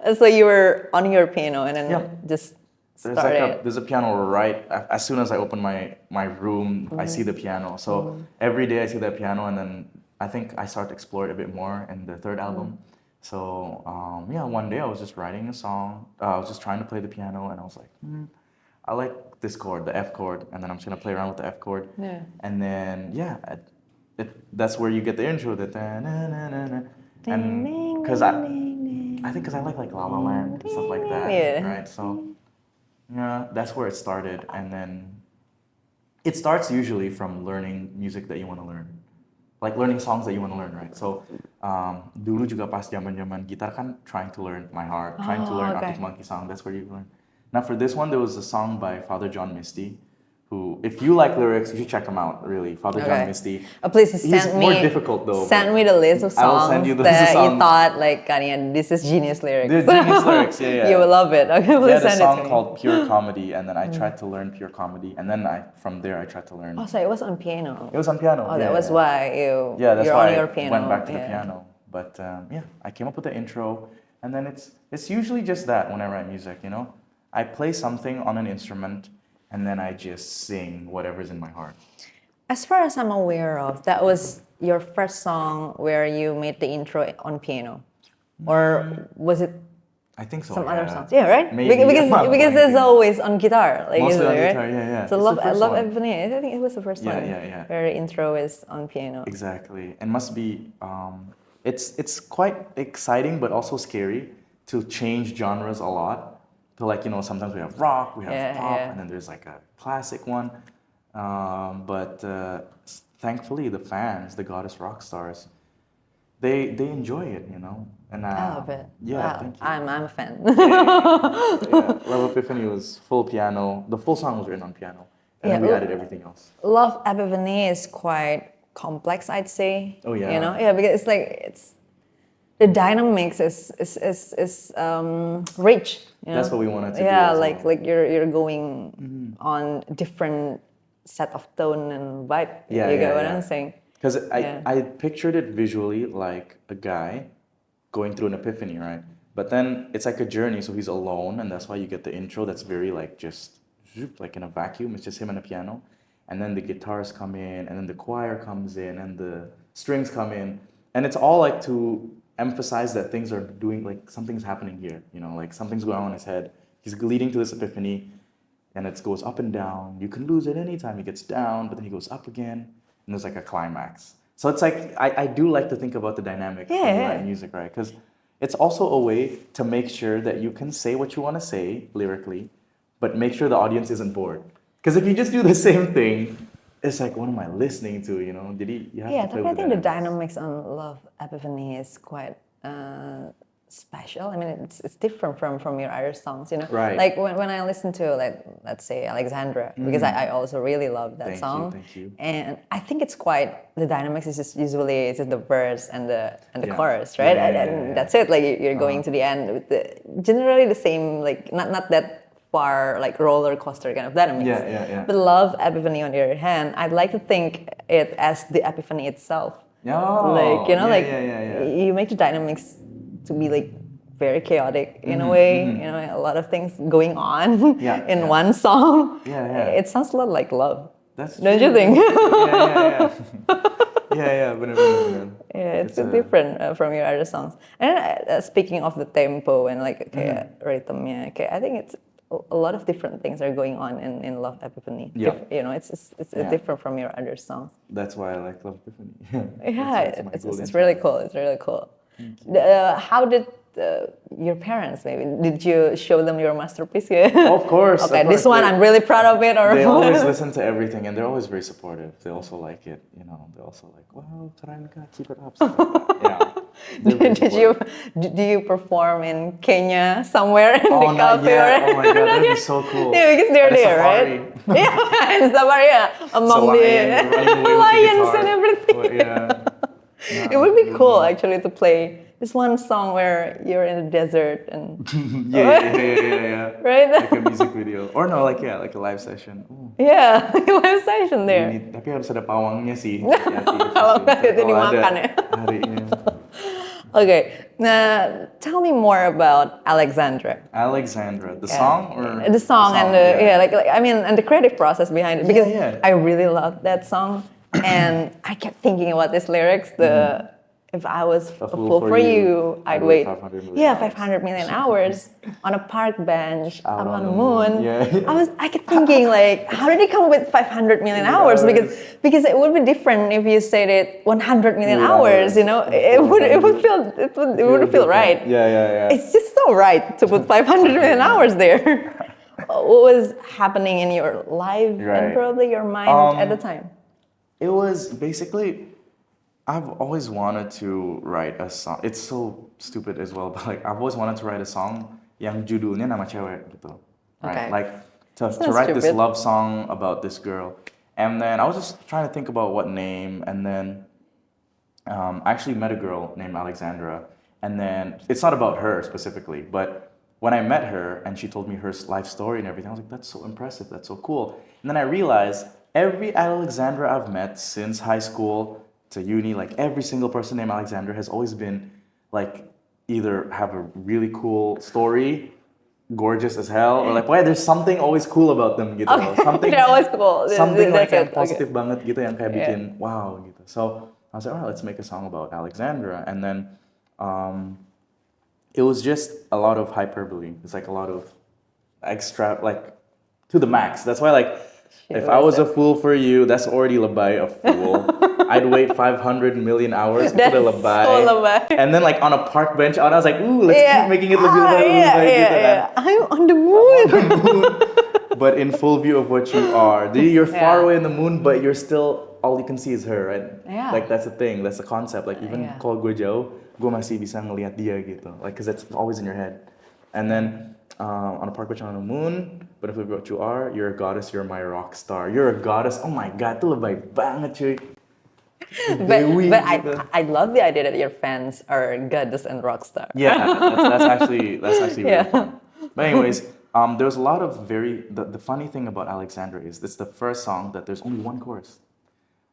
Yeah. So you were on your piano and then just started. There's a piano right as soon as I open my room, I see the piano. So every day I see that piano, and then I think I start to explore it a bit more in the 3rd album. So one day I was just writing a song. I was just trying to play the piano, and I was like, I like this chord, the F chord, and then I'm just gonna play around with the F chord. Yeah. And then that's where you get the intro, the and because I think because I like La La Land and stuff like that, right? So that's where it started, and then it starts usually from learning music that you want to learn. Like learning songs that you want to learn, right? So, dulu juga pas zaman-zaman gitar kan trying to learn My Heart, trying to learn Arctic Monkey song, that's where you learn. Now for this one, there was a song by Father John Misty, who, if you like lyrics, you should check him out, really. Father John Misty. Please He's more difficult though. Send me the list of songs I will send you the list of songs. You thought, like, Cania, this is genius lyrics. This genius lyrics, yeah. You will love it. Okay, please send it to me. He had a song called Pure Comedy, and then I tried to learn pure comedy, and then from there I tried to learn. Oh, so it was on piano. It was on piano. Oh, that was why you're why on your piano. I went back to the piano. But I came up with the intro, and then it's usually just that when I write music, you know? I play something on an instrument, and then I just sing whatever's in my heart. As far as I'm aware of, that was your first song where you made the intro on piano, or was it I think so. Some yeah. other songs, yeah, right? Maybe. Because it's always on guitar, like Mostly on usually, right? guitar, yeah. So It's the first love one. Epiphany. I think it was the first Yeah, one. yeah. Where the intro is on piano. Exactly, and must be. It's quite exciting, but also scary to change genres a lot. To like sometimes we have rock, we have pop, and then there's like a classic one. But thankfully, the fans, the Goddess rock stars, they enjoy it, And I love it. yeah, Wow. thank you. I'm a fan. Yeah, Love Epiphany was full piano. The full song was written on piano, and then we added everything else. Love Epiphany is quite complex, I'd say. Oh, yeah. Yeah, because it's the dynamics is rich. That's what we wanted to do. Yeah, as like well. you're going on different set of tone and vibe. Yeah, you get what yeah. I'm saying? Because I pictured it visually like a guy going through an epiphany, right? But then it's like a journey, so he's alone, and that's why you get the intro that's very like just zoop, like in a vacuum. It's just him and a piano, and then the guitars come in, and then the choir comes in, and the strings come in, and it's all like to emphasize that things are doing like something's happening here, like something's going on in his head. He's leading to this epiphany, and it goes up and down. You can lose it anytime. He gets down, but then he goes up again, and there's like a climax. So it's like I do like to think about the dynamic when you write music, right? Because it's also a way to make sure that you can say what you want to say lyrically, but make sure the audience isn't bored. Because if you just do the same thing, it's like, what am I listening to? You have to play with I think the dynamics. dynamics on Love Epiphany is quite special. I mean, it's different from your other songs, Right. Like when I listen to, like, let's say Alexandra, because I also really love that song. Thank you. And I think it's quite, the dynamics is just usually it's just the verse and the chorus, right? Yeah. That's it. Like you're going to the end with generally the same, like not that far, like roller coaster kind of dynamics. Yeah. But Love Epiphany, on the other hand, I'd like to think it as the epiphany itself. Oh, Like you make the dynamics to be like very chaotic in a way. A lot of things going on in one song. Yeah. It sounds a lot like love. That's Don't true. you think? Yeah, bener. Yeah, it's different from your other songs. And speaking of the tempo and like rhythmnya, I think it's a lot of different things are going on in Love Epiphany. Yeah. It's different from your other songs. That's why I like Love Epiphany. It's really cool. It's really cool. How did your parents, maybe, did you show them your masterpiece? Of course. Okay, of course. this one I'm really proud of it. Or they always listen to everything, and they're always very supportive. They also like it. They're also like, wow, keren ka, keep it up. Yeah. Do you perform in Kenya somewhere in the cafe? Oh my god, that'd be so cool. Yeah, because they're At a there, safari. right? Yeah, in safari, among the lions and everything. It would be cool actually to play this one song where you're in the desert and yeah. Right? Like a music video, or no, like a live session. Ooh. Yeah, like a live session there. Tapi harus ada pawangnya sih. Kalau nggak itu dimakan ya. Harinya. Okay, now tell me more about Alexandra. Alexandra, the song or the song and I mean, and the creative process behind it, because I really love that song, and I kept thinking about these lyrics. If I was a fool for you, I'd wait. 500 million hours on a park bench up on the moon. I kept thinking, like, how did he come up with 500 million hours? Because it would be different if you said it 100 million hours. It would feel right. Yeah. It's just so right to put 500 million hours there. What was happening in your life and probably your mind at the time? It was basically, I've always wanted to write a song. It's so stupid as well, but like I've always wanted to write a song yang judulnya nama cewek gitu. Right? Like to write this love song about this girl. And then I was just trying to think about what name, and then I actually met a girl named Alexandra, and then it's not about her specifically, but when I met her and she told me her life story and everything, I was like, that's so impressive, that's so cool. And then I realized every Alexandra I've met since high school to uni, like every single person named Alexandra has always been like either have a really cool story, gorgeous as hell, or like why there's something always cool about them gitu. Something they're always cool. Something like yang positif banget gitu yang kayak bikin wow gitu. So I was like, alright, let's make a song about Alexandra. And then it was just a lot of hyperbole. It's like a lot of extra, like to the max. That's why, like, if I was a fool for you, that's already lebay, a fool. I'd wait 500 million hours to put a lebay. So lebay. And then, like, on a park bench, I was like, ooh, let's keep making it lebay, gitu kan. I'm on the moon. But in full view of what you are. You're far away in the moon, but you're still, all you can see is her, right? Yeah. Like, that's the thing, that's the concept. Like, even kalau gue jauh, gue masih bisa ngelihat dia gitu. Like, because it's always in your head. And then, on a park bench on the moon, but if what you are, you're a goddess, you're my rock star. You're a goddess, oh my god, itu lebay banget cuy. But I love the idea that your fans are goddess and rock star. Yeah, that's actually really fun. But anyways, there's a lot of the funny thing about Alexandra is it's the first song that there's only one chorus.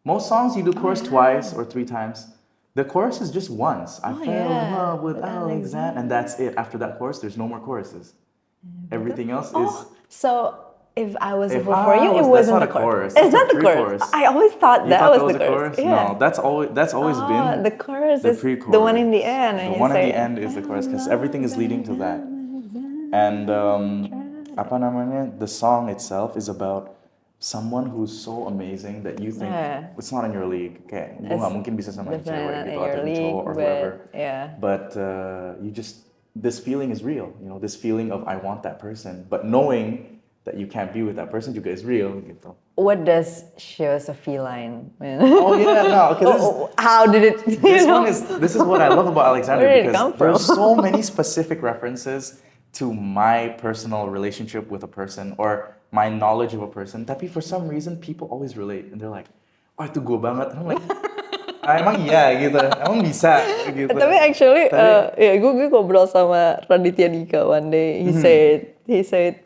Most songs you do chorus twice or 3 times. The chorus is just once. I fell in love with Alexandra, and that's it. After that chorus, there's no more choruses. Everything else is. So if I was a fool for you, it wasn't the chorus. Is that the chorus? I always thought that was the chorus. Yeah. No, that's always been the chorus. The is pre-chorus. the one in the end. The one at the end is the chorus because everything is leading to that. And apa namanya? The song itself is about someone who's so amazing that you think it's not in your league. Kayak gue nggak mungkin bisa sama cewek gitu atau cowok or whoever. But you just this feeling is real. You know, this feeling of I want that person, but knowing that you can't be with that person juga is real gitu. What does she was a feline mean? Oh yeah, no. Okay, how did it? This is what I love about Alexandra Where did it because come from? there's so many specific references to my personal relationship with a person or my knowledge of a person. Tapi for some reason people always relate and they're like, oh itu gue banget. And I'm like, emang iya gitu, emang bisa gitu. Tapi actually, gue ngobrol sama Raditya Dika one day. He said,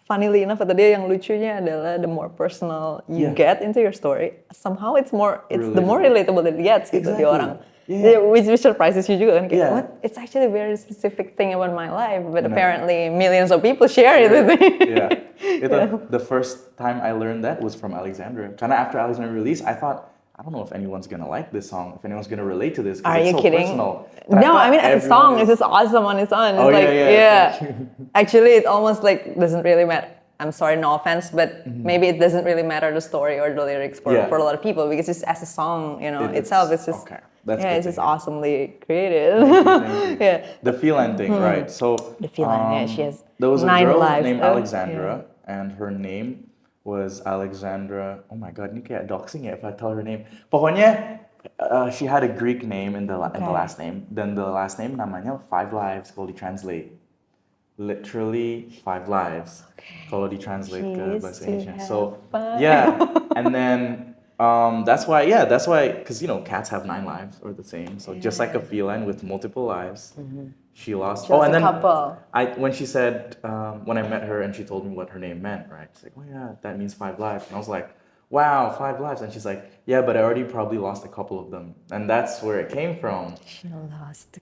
funnily enough, kata dia yang lucunya adalah the more personal you get into your story, somehow it's the more relatable that it gets gitu di orang. Which surprises you juga kan kayak, what? It's actually a very specific thing about my life, but apparently millions of people share it with me. The first time I learned that was from Alexandra. Karena after Alexandra released, I thought, I don't know if anyone's gonna like this song, if anyone's gonna relate to this, because it's so personal. No, I mean as a song, it's just awesome on its own. It's Actually, it almost like doesn't really matter. I'm sorry, no offense, but maybe it doesn't really matter the story or the lyrics for a lot of people because it's as a song, you know, itself, it's just it's just awesomely created. The feline thing, right? So the feline, she has there was a 9 girl lives. named Alexandra, and her name was Alexandra. Oh my God, ini kayak doxing ya if I tell her name. Pokoknya she had a Greek name in the last name. Then the last name namanya 5 lives kalau ditranslate. Literally 5 lives kalau ditranslate ke bahasa Indonesia. So and then that's why because you know cats have 9 lives or the same. So just like a feline with multiple lives. She lost. And then when she said when I met her and she told me what her name meant, right? She's like, oh yeah, that means 5 lives. And I was like, wow, 5 lives. And she's like, yeah, but I already probably lost a couple of them, and that's where it came from. She lost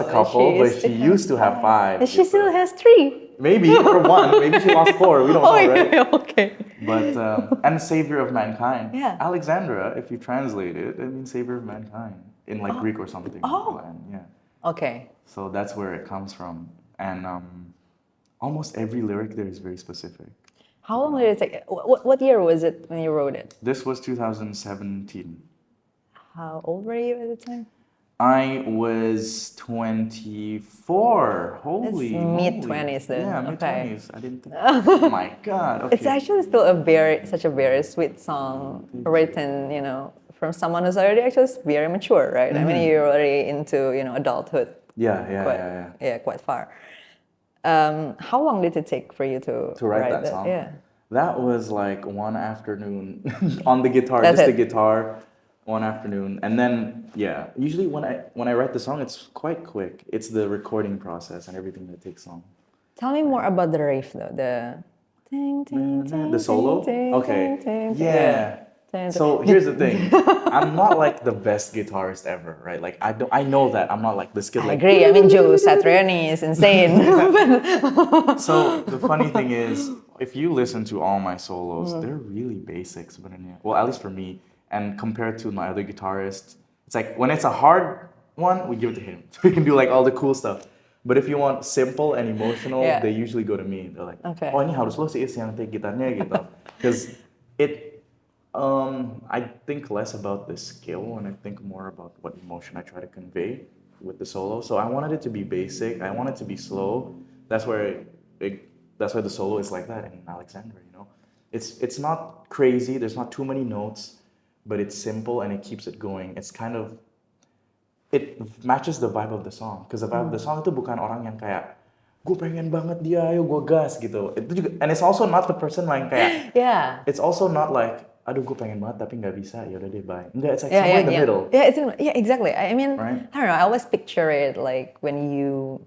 a couple, but she used to have 5. And she still has 3. Maybe or 1. Maybe she lost 4. We don't know, right? Okay. But and savior of mankind. Yeah. Alexandra, if you translate it, it means savior of mankind in like Greek or something. Yeah. Okay. So that's where it comes from. And almost every lyric there is very specific. How long did it take? What year was it when you wrote it? This was 2017. How old were you at the time? I was 24. Holy mid-20s then. Yeah, mid-20s. I didn't think. Oh my God. Okay. It's actually still such a very sweet song written, you know, from someone who's already actually very mature, right? I mean, you're already into, you know, adulthood. Yeah, quite far. How long did it take for you to write that song? Yeah. That was like one afternoon on the guitar, the guitar, one afternoon. And then, usually when I write the song, it's quite quick. It's the recording process and everything that takes long. Tell me more about the riff though, the solo? Okay, yeah. So here's the thing, I'm not like the best guitarist ever, right? Like I know that I'm not like this kid. I agree. I mean, Joe Satriani is insane. So the funny thing is, if you listen to all my solos, they're really basic sebenarnya. Well, at least for me. And compared to my other guitarists, it's like when it's a hard one, we give it to him. So we can do like all the cool stuff. But if you want simple and emotional, Yeah. they usually go to me. They're like, Okay. oh ini harus lo sih yang take gitarnya gitu. Because I think less about the skill and I think more about what emotion I try to convey with the solo. So I wanted it to be basic. I want it to be slow. That's where that's why the solo is like that in Alexandra. You know, it's not crazy. There's not too many notes, but it's simple and it keeps it going. It's kind of it matches the vibe of the song. Because the vibe of the song itu bukan orang yang kayak gue pengen banget dia, ayo gue gas gitu. Itu juga, and it's also not the person yang kayak Yeah. it's also not like aduh gue pengen banget tapi nggak bisa, ya udah deh bye. Enggak, it's like somewhere in the middle. Yeah, yeah, exactly. I mean, Right? I don't know. I always picture it like when you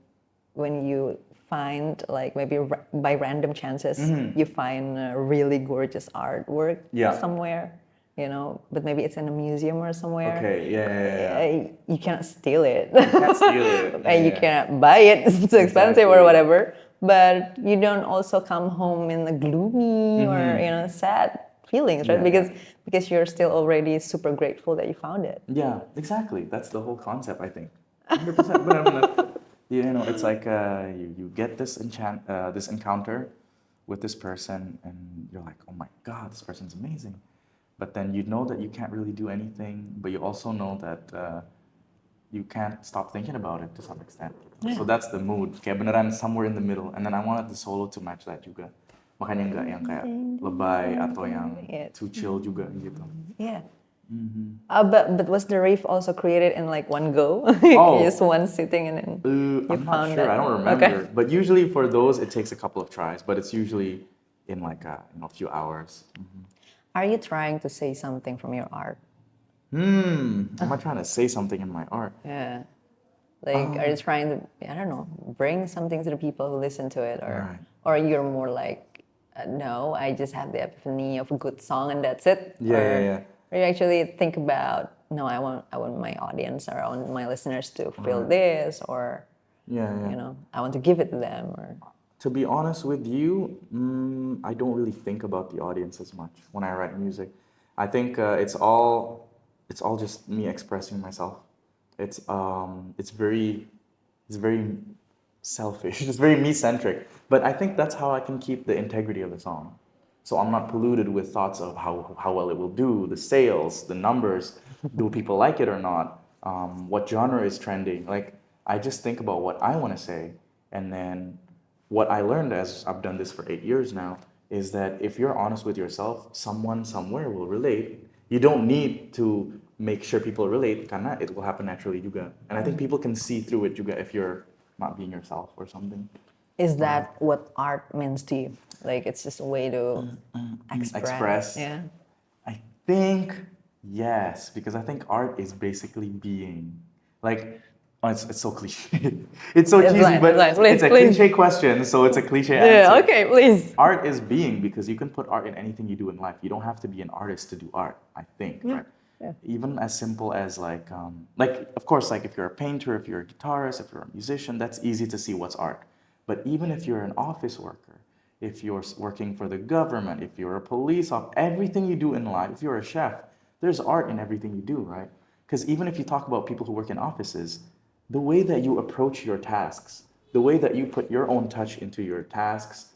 find like maybe by random chances you find a really gorgeous artwork somewhere, you know, but maybe it's in a museum or somewhere. Okay, yeah. You cannot steal it. You can't steal it. And you cannot buy it. It's too expensive or whatever. But you don't also come home in a gloomy or sad feelings, right? Because you're still already super grateful that you found it. Yeah, exactly. That's the whole concept, I think. 100%. Benar-benar. You know, it's like you get this this encounter with this person, and you're like, oh my God, this person's amazing. But then you know that you can't really do anything, but you also know that you can't stop thinking about it to some extent. Yeah. So that's the mood. Kayak beneran somewhere in the middle. And then I wanted the solo to match that juga. Makanya nggak yang kayak lebay atau yang too chill juga gitu. Yeah. But was the riff also created in like one go? Just one sitting and then you I'm found not sure. that? I don't remember. Okay. But usually for those, it takes a couple of tries. But it's usually in like a few hours. Are you trying to say something from your art? Am I trying to say something in my art? Yeah. Like, are you trying to, I don't know, bring something to the people who listen to it? Or you're more like, no, I just have the epiphany of a good song and that's it? Yeah. Or you actually think about, no, I want my audience or I want my listeners to feel this, or, you know, I want to give it to them, or... To be honest with you, I don't really think about the audience as much when I write music. I think it's all just me expressing myself. It's very selfish. It's very me-centric. But I think that's how I can keep the integrity of the song. So I'm not polluted with thoughts of how well it will do, the sales, the numbers, do people like it or not, what genre is trending. Like, I just think about what I want to say, and then what I learned as I've done this for 8 years now is that if you're honest with yourself, someone somewhere will relate. You don't need to make sure people relate, karena it will happen naturally juga. And I think people can see through it juga if you're not being yourself or something. Is that what art means to you? Like, it's just a way to express? Yeah. I think yes, because I think art is basically being. Like, it's so cliche. It's so cheesy, but it's a cliche question, so it's a cliche answer. Yeah, okay, please. Art is being, because you can put art in anything you do in life. You don't have to be an artist to do art, I think, right? Yeah. Even as simple as like of course, like if you're a painter, if you're a guitarist, if you're a musician, that's easy to see what's art. But even if you're an office worker, if you're working for the government, if you're a police officer, everything you do in life, if you're a chef, there's art in everything you do, right? Because even if you talk about people who work in offices, the way that you approach your tasks, the way that you put your own touch into your tasks,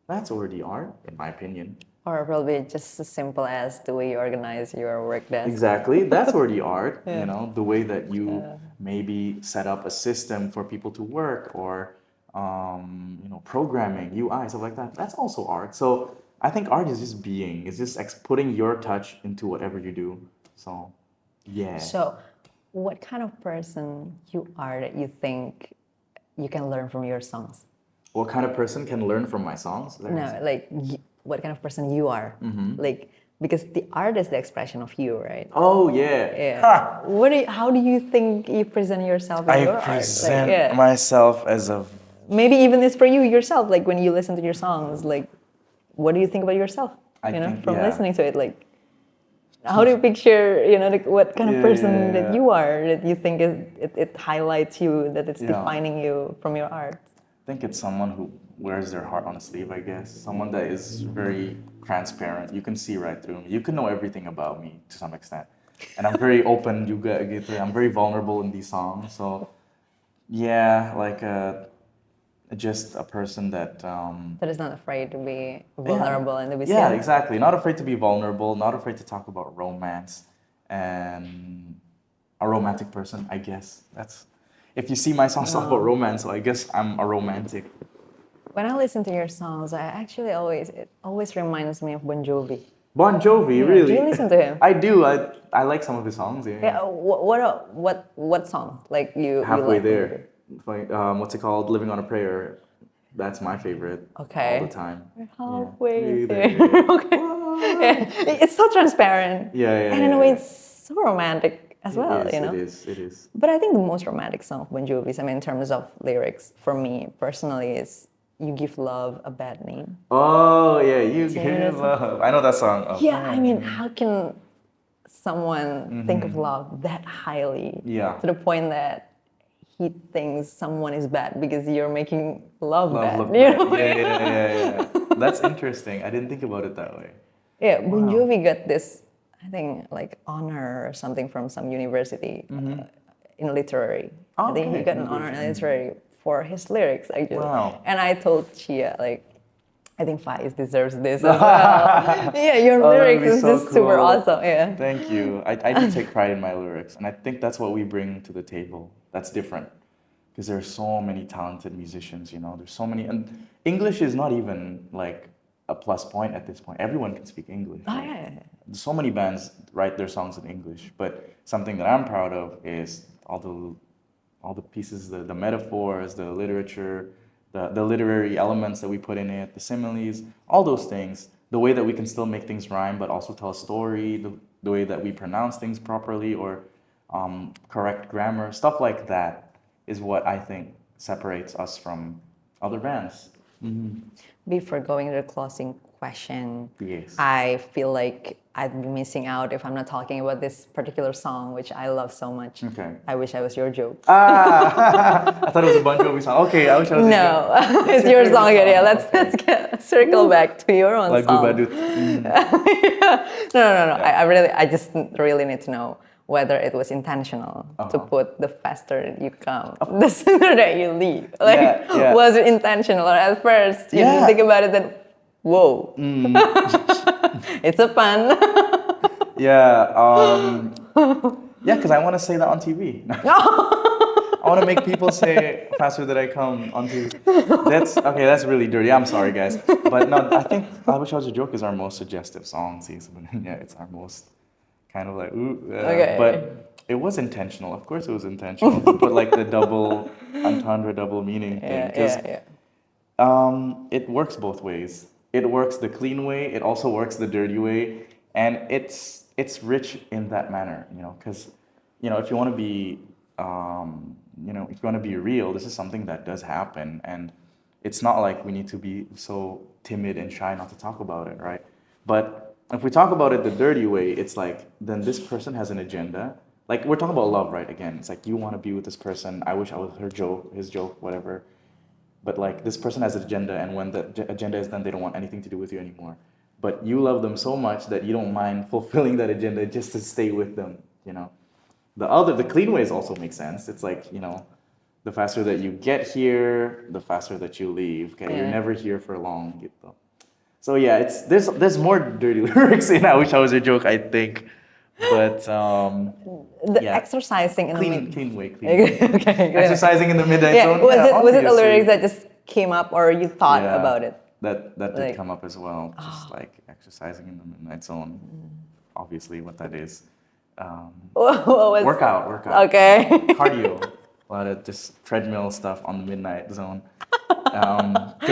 that's already art, in my opinion. Or probably just as simple as the way you organize your work desk. Exactly, that's already art. You know, the way that you maybe set up a system for people to work, or you know, programming, UI, stuff like that. That's also art. So I think art is just being. It's just putting your touch into whatever you do. So, yeah. So, what kind of person you are that you think you can learn from your songs? What kind of person can learn from my songs? No, like what kind of person you are. Like, because the art is the expression of you, right? Oh yeah. Ha. How do you think you present yourself in your art? I present myself as a. Maybe even it's for you yourself. Like when you listen to your songs, like what do you think about yourself? From listening to it, like. How do you picture, like what kind of person that you are, that you think it highlights you, that it's defining you from your art? I think it's someone who wears their heart on a sleeve, I guess. Someone that is very transparent. You can see right through me. You can know everything about me to some extent. and I'm very open juga gitu. I'm very vulnerable in these songs. So yeah, like just a person that That is not afraid to be vulnerable and to be yeah, seen. exactly. Not afraid to be vulnerable, not afraid to talk about romance, and a romantic person, I guess. That's if you see my songs talk about romance, so I guess I'm a romantic. When I listen to your songs, it always reminds me of Bon Jovi. Bon Jovi, Yeah, really? do you listen to him? I do. I like some of his songs. Yeah. Yeah, what song? Like you Halfway like there. Like, what's it called? Living on a Prayer. That's my favorite. Okay. All the time. Halfway Yeah. there. Okay. Yeah, it's so transparent. Yeah. And in a way, it's so romantic as well, It is, you know? It is. But I think the most romantic song of Bon Jovi's, I mean, in terms of lyrics, for me personally, is "You Give Love a Bad Name." Oh yeah, you Do you know give that love. I know that song. Oh, Yeah, I mean, how can someone think of love that highly Yeah. to the point that he thinks someone is bad because you're making love bad? Love, You know? yeah. That's interesting. I didn't think about it that way. Yeah, Bon Jovi got this, I think, like honor or something from some university in literary. I think he Okay, got an honor in literary for his lyrics, actually. Wow. And I told Chia, like, I think Faiz deserves this as well. Yeah, your lyrics that'd be is so just super cool. awesome. Yeah. Thank you. I do take pride in my lyrics, and I think that's what we bring to the table. That's different. Because there are so many talented musicians, you know. There's so many, and English is not even like a plus point at this point. Everyone can speak English. Oh, right? yeah. So many bands write their songs in English, but something that I'm proud of is all the pieces, the metaphors, the literature, the literary elements that we put in it, the similes, all those things. The way that we can still make things rhyme, but also tell a story. The way that we pronounce things properly or correct grammar, stuff like that is what I think separates us from other bands. Before going to the closing question, Yes. I feel like I'd be missing out if I'm not talking about this particular song, which I love so much. Okay. I Wish I Was Your Joke. I thought it was a Bon Jovi song. Okay, I wish I was. No, it's your song again. Yeah, let's circle back to your own Like song. Buka-bukaan. No. I just really need to know whether it was intentional to put the faster you come, the sooner that you leave. Like, Yeah. was it intentional or at first you didn't think about it? Then, whoa, it's a pun. Yeah, because I want to say that on TV. I want to make people say faster that I come on TV. That's really dirty. I'm sorry, guys. But no, I think I Wish I Was a Joke is our most suggestive song. Yeah, it's our most kind of like, ooh. Okay. But it was intentional. Of course it was intentional to put like the double entendre, double meaning thing. It works both ways. It works the clean way. It also works the dirty way. And it's rich in that manner, you know, because, you know, if you want to be, if you want to be real, this is something that does happen. And it's not like we need to be so timid and shy not to talk about it, right? But if we talk about it the dirty way, it's like, then this person has an agenda. Like, we're talking about love, right? Again, it's like, you want to be with this person. I wish I was his joke, whatever. But like, this person has an agenda, and when the agenda is done, they don't want anything to do with you anymore. But you love them so much that you don't mind fulfilling that agenda just to stay with them, you know? The clean ways also make sense. It's like, you know, the faster that you get here, the faster that you leave. Okay, you're never here for long. Gitu. So yeah, there's more dirty lyrics in I Wish I Was a Joke, I think. But exercising in clean way. Okay. Exercising in the midnight yeah, zone. Was it a lyrics that just came up, or you thought about it? That did come up as well. Just like exercising in the midnight zone. Obviously, what that is. Workout. Okay. Cardio. A lot of just treadmill stuff on the midnight zone.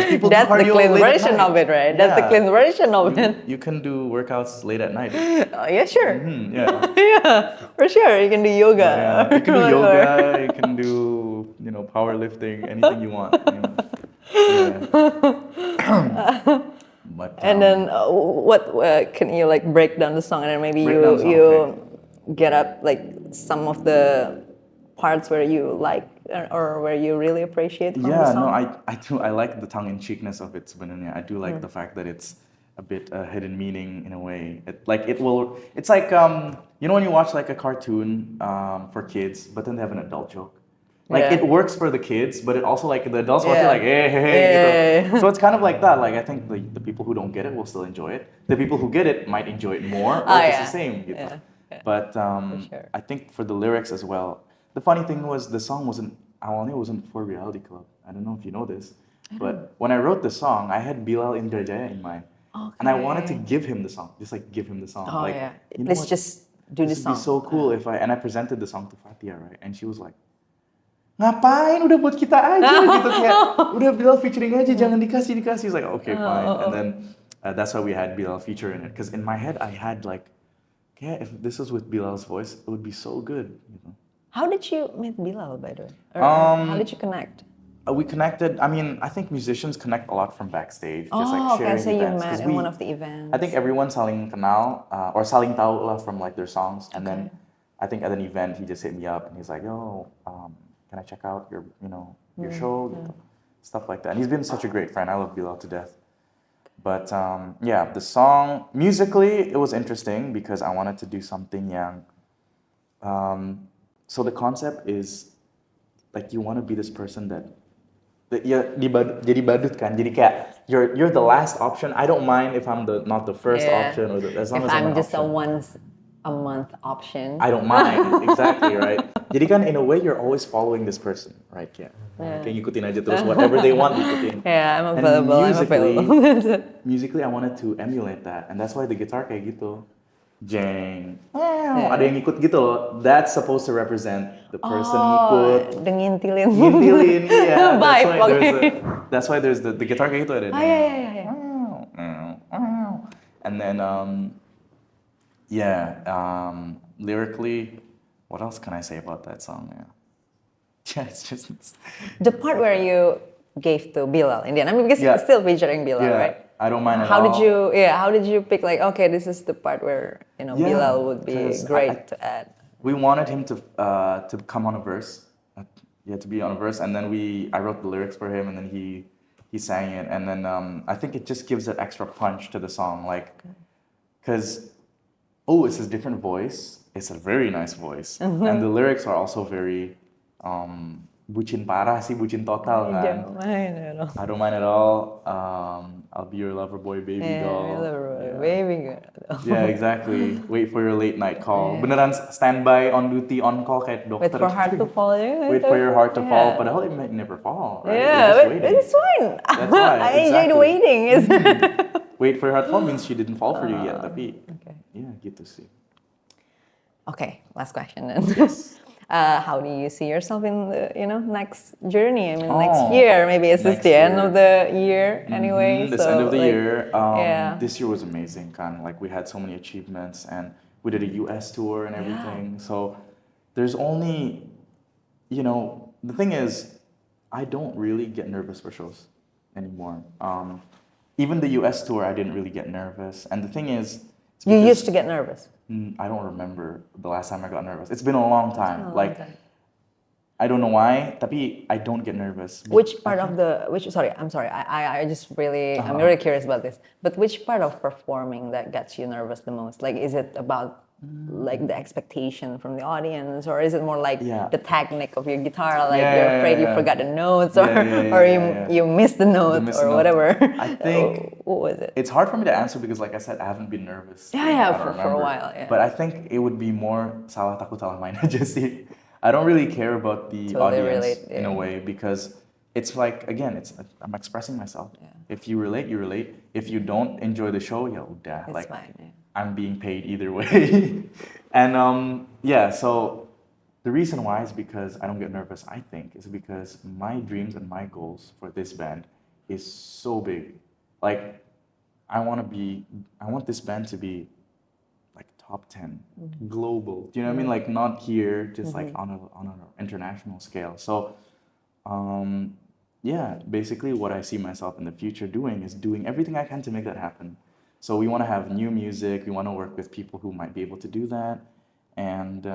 People That's do the cardio clean late at version night. of it, right? That's the clean version of it. You can do workouts late at night. Yeah, sure. Yeah. Yeah, for sure. You can do yoga. Yeah. You can do yoga. You can do powerlifting. Anything you want. You know. Yeah. But, and then what can you like break down the song, and then maybe you get up like some of the parts where you like or where you really appreciate from the song? I do. I like the tongue-in-cheekness of it. I do like the fact that it's a bit hidden meaning in a way. It's like you know when you watch like a cartoon for kids, but then they have an adult joke. Like Yeah. it works for the kids, but it also like the adults watch it Yeah. like hey hey hey. Yeah. Gitu. So it's kind of like that. Like I think the people who don't get it will still enjoy it. The people who get it might enjoy it more, or Oh, just yeah. the same. Gitu. Yeah. Yeah. But sure. I think for the lyrics as well. The funny thing was the song wasn't for Reality Club. I don't know if you know this, but when I wrote the song, I had Bilal Indrajaya in mind, and I wanted to give him the song, just like give him the song. Oh like, yeah. you know Please what? just do the This would song. be so cool if I presented the song to Fatia, right? And she was like, ngapain udah buat kita aja gitu kayak udah Bilal featuring aja jangan dikasih. He's like okay fine, and then that's why we had Bilal feature in it because in my head I had like yeah if this was with Bilal's voice it would be so good. You know? How did you meet Bilal, by the way? Or how did you connect? We connected. I mean, I think musicians connect a lot from backstage, just like Oh, okay. sharing So you events. met 'Cause in one of the events. I think everyone saling kenal or saling tahu lah from like their songs, and then I think at an event he just hit me up and he's like, "Yo, can I check out your your show?" Gitu. Stuff like that. And he's been such a great friend. I love Bilal to death. But yeah, the song musically it was interesting because I wanted to do something yang. So the concept is like you want to be this person that ya jadi badut kan. Jadi kayak you're the last option. I don't mind if I'm not the first option or as long If as I'm I'm an just option. a once a month option. I don't mind. Exactly, right? Jadi kan in a way you're always following this person, right? Kayak ngikutin aja terus whatever they want ikutin. Yeah, I'm And available. musically I wanted to emulate that and that's why the guitar kayak gitu. Jeng. Ada yang ikut gitu loh. That's supposed to represent the person ngikut. Ngintilin. Ngintilin, yeah. Vibe, That's why there's the guitar kayak gitu ada. Yeah. And then lyrically, what else can I say about that song? Yeah, it's just The part where you gave to Bilal in the end. I mean, because it's still featuring Bilal, right? I don't mind at How all. how did you pick like okay, this is the part where Bilal would be great to add? We wanted him to come on a verse. To be on a verse, and then I wrote the lyrics for him, and then he sang it, and then I think it just gives that extra punch to the song, like, because it's a different voice. It's a very nice voice, and the lyrics are also very bucin parah sih, bucin total kan. I don't mind at all. I don't mind at all. I'll be your lover boy, baby doll. Baby girl. Yeah, exactly. Wait for your late night call. Beneran standby, on duty, on call kayak dokter. Wait for heart to fall. Wait for your heart to fall. Padahal it might never fall, right? Yeah, but it's fine. That's why. I enjoyed waiting. Wait for your heart to fall means she didn't fall for you yet. Tapi, yeah, gitu sih. Okay, last question then. How do you see yourself in the next journey? I mean, next year maybe it's just the end of the year anyway. This end of the year. This year was amazing, kind of like we had so many achievements and we did a US tour and everything. So there's only, the thing is, I don't really get nervous for shows anymore. Even the US tour, I didn't really get nervous. And the thing is, you used to get nervous. I don't remember the last time I got nervous. It's been a long time. I don't know why, tapi I don't get nervous. Which part of sorry, I'm sorry. I just really, I'm really curious about this. But which part of performing that gets you nervous the most? Like, is it about like the expectation from the audience, or is it more like the technique of your guitar? Like you're afraid you forgot the notes, or you missed the note, or whatever. I think what was it? It's hard for me to answer because, like I said, I haven't been nervous. For a while. Yeah. But I think it would be more salah takut salah main aja sih. I don't really care about the audience in a way because it's like, again, I'm expressing myself. Yeah. If you relate, you relate. If you don't enjoy the show, ya udah. It's fine. Yeah. I'm being paid either way. And so the reason why is because I don't get nervous, I think, is because my dreams and my goals for this band is so big. Like, I want this band to be like top 10 global. Do you know what I mean? Like, not here, just like on an international scale. So basically what I see myself in the future doing is doing everything I can to make that happen. So we want to have new music. We want to work with people who might be able to do that, and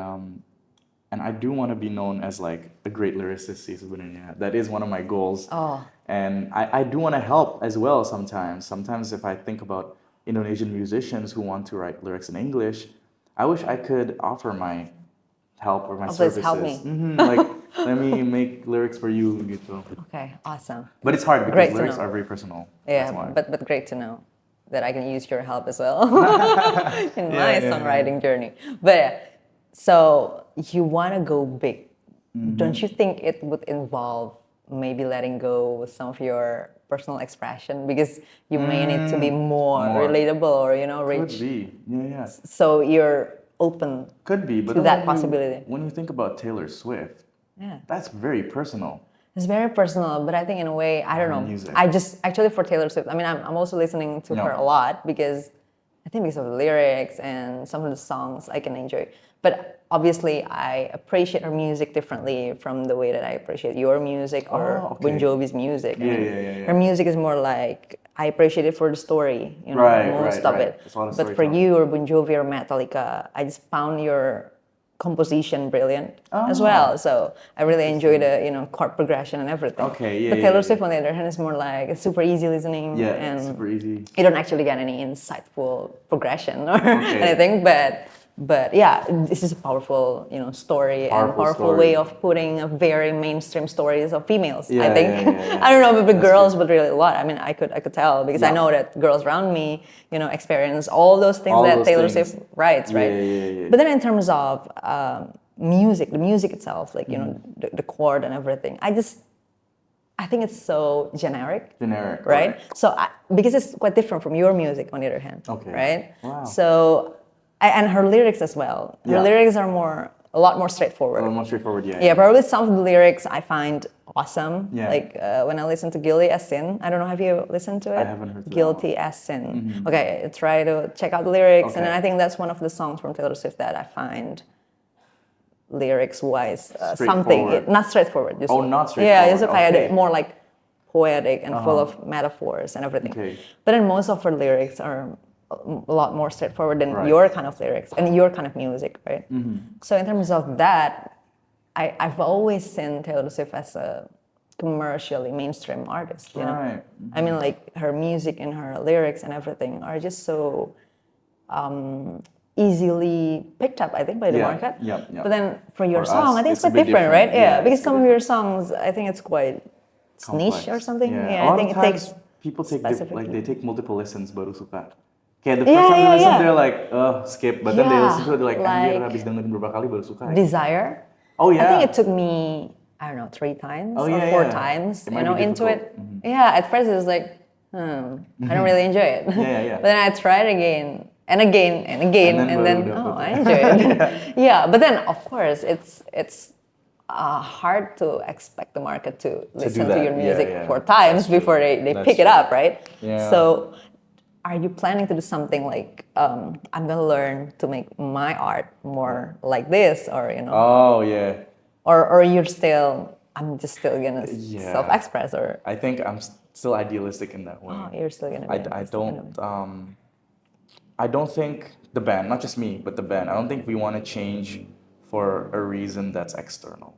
I do want to be known as like a great lyricist. Sebenarnya, that is one of my goals. And I do want to help as well sometimes. Sometimes if I think about Indonesian musicians who want to write lyrics in English, I wish I could offer my help or my services. Please help me. Like, let me make lyrics for you. Gitu. Okay, awesome. But it's hard because Great to lyrics know. are very personal. Yeah, That's why. but great to know that I can use your help as well in my songwriting journey. But yeah, so you want to go big. Don't you think it would involve maybe letting go of some of your personal expression because you may need to be more relatable or reach? Could be. Yeah. So you're open. Could be, but to then that possibility. When you think about Taylor Swift, that's very personal. It's very personal, but I think in a way, I don't know. Music. I just actually for Taylor Swift. I mean, I'm also listening to her a lot because I think because of the lyrics and some of the songs I can enjoy. But obviously, I appreciate her music differently from the way that I appreciate your music or Bon Jovi's music. Yeah. Her music is more like I appreciate it for the story, most of it. But for you or Bon Jovi or Metallica, I just found your composition brilliant as well. So I really enjoy the chord progression and everything. But Taylor Swift on the other hand is more like it's super easy listening. Yeah, and super easy. You don't actually get any insightful progression or anything, but yeah, this is a powerful story and powerful way of putting a very mainstream stories of females. I think I don't know about girls, but really a lot. I mean, I could tell because I know that girls around me, experience all those things that Taylor Swift writes, right? Yeah. But then in terms of music, the music itself, like the chord and everything, I think it's so generic. Generic, right? So because it's quite different from your music on the other hand, right? Wow. So. And her lyrics as well. Her lyrics are a lot more straightforward. A little more straightforward, Yeah, probably some of the lyrics I find awesome. Yeah. Like when I listen to Guilty as Sin. I don't know, have you listened to it? I haven't heard that. Guilty as Sin. Okay, try to check out the lyrics. And I think that's one of the songs from Taylor Swift that I find lyrics-wise something. Not straightforward. Just, not straightforward. Yeah, it's okay. More like poetic and full of metaphors and everything. But then most of her lyrics are a lot more straightforward than your kind of lyrics and your kind of music, right? So in terms of that, I've always seen Taylor Swift as a commercially mainstream artist, you know? I mean, like her music and her lyrics and everything are just so easily picked up, I think, by the market. But then for your song, I think it's quite different, right? Yeah, because some of your songs, I think it's quite niche or something. Yeah, I think it takes people take multiple listens baru suka. Kayak the first time they listen, they're like, skip. But then they listen to it, they're like, anjir, habis dengerin beberapa kali baru suka. Desire. Oh yeah. I think it took me, I don't know, 3 times or 4 times, into it. Yeah, at first it was like, I don't really enjoy it. But then I tried again and again and again, and then I enjoy it. But then of course it's hard to expect the market to listen to your music 4 times before they pick it up, right? So are you planning to do something like I'm gonna learn to make my art more like this, or or I'm just still gonna self-express, or I think I'm still idealistic in that way. You're still gonna be I don't think the band, not just me, but the band, I don't think we want to change for a reason that's external.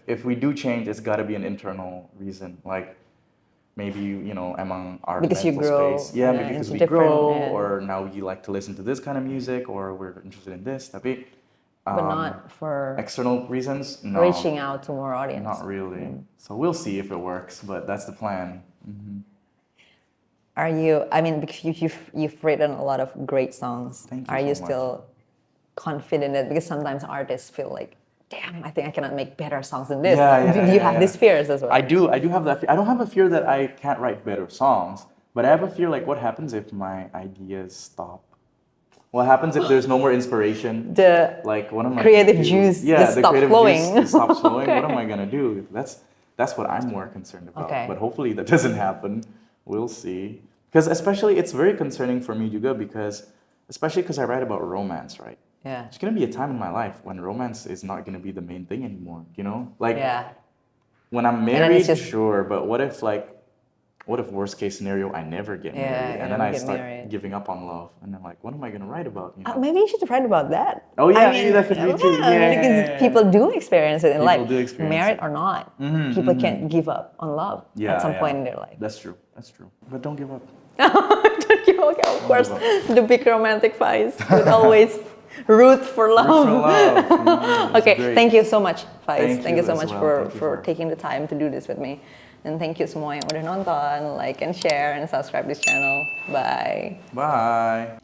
If we do change, it's got to be an internal reason, like maybe among our because you grow, space. Maybe because we grow, or now we like to listen to this kind of music, or we're interested in this. Tapi, but not for external reasons. No, reaching out to more audience. Not really. So we'll see if it works, but that's the plan. Are you? I mean, because you've written a lot of great songs. Thank you Are you so much. still confident in it? Because sometimes artists feel like, damn, I think I cannot make better songs than this. Do you have these fears as well? I do have that fear. I don't have a fear that I can't write better songs, but I have a fear like, what happens if my ideas stop? What happens if there's no more inspiration? What am I creative gonna do? juice just stops flowing. Juice stops flowing. What am I gonna do? That's what I'm more concerned about. But hopefully that doesn't happen. We'll see. Because especially it's very concerning for me juga because I write about romance, right? Yeah. There's gonna be a time in my life when romance is not gonna be the main thing anymore, when I'm married, sure, but what if worst case scenario I never get married and then I start giving up on love and then what am I gonna write about? Maybe you should write about that. Oh yeah, maybe that could be true. Because people do experience it in life, married it. or not. People can't give up on love at some point in their life. That's true. But don't give up. Okay, of course, the big romantic Faiz would always root for love. Okay, great. thank you so much, Faiz. Thank you so as much well. for taking the time to do this with me. And thank you semua yang udah nonton, like and share and subscribe this channel. Bye. Bye.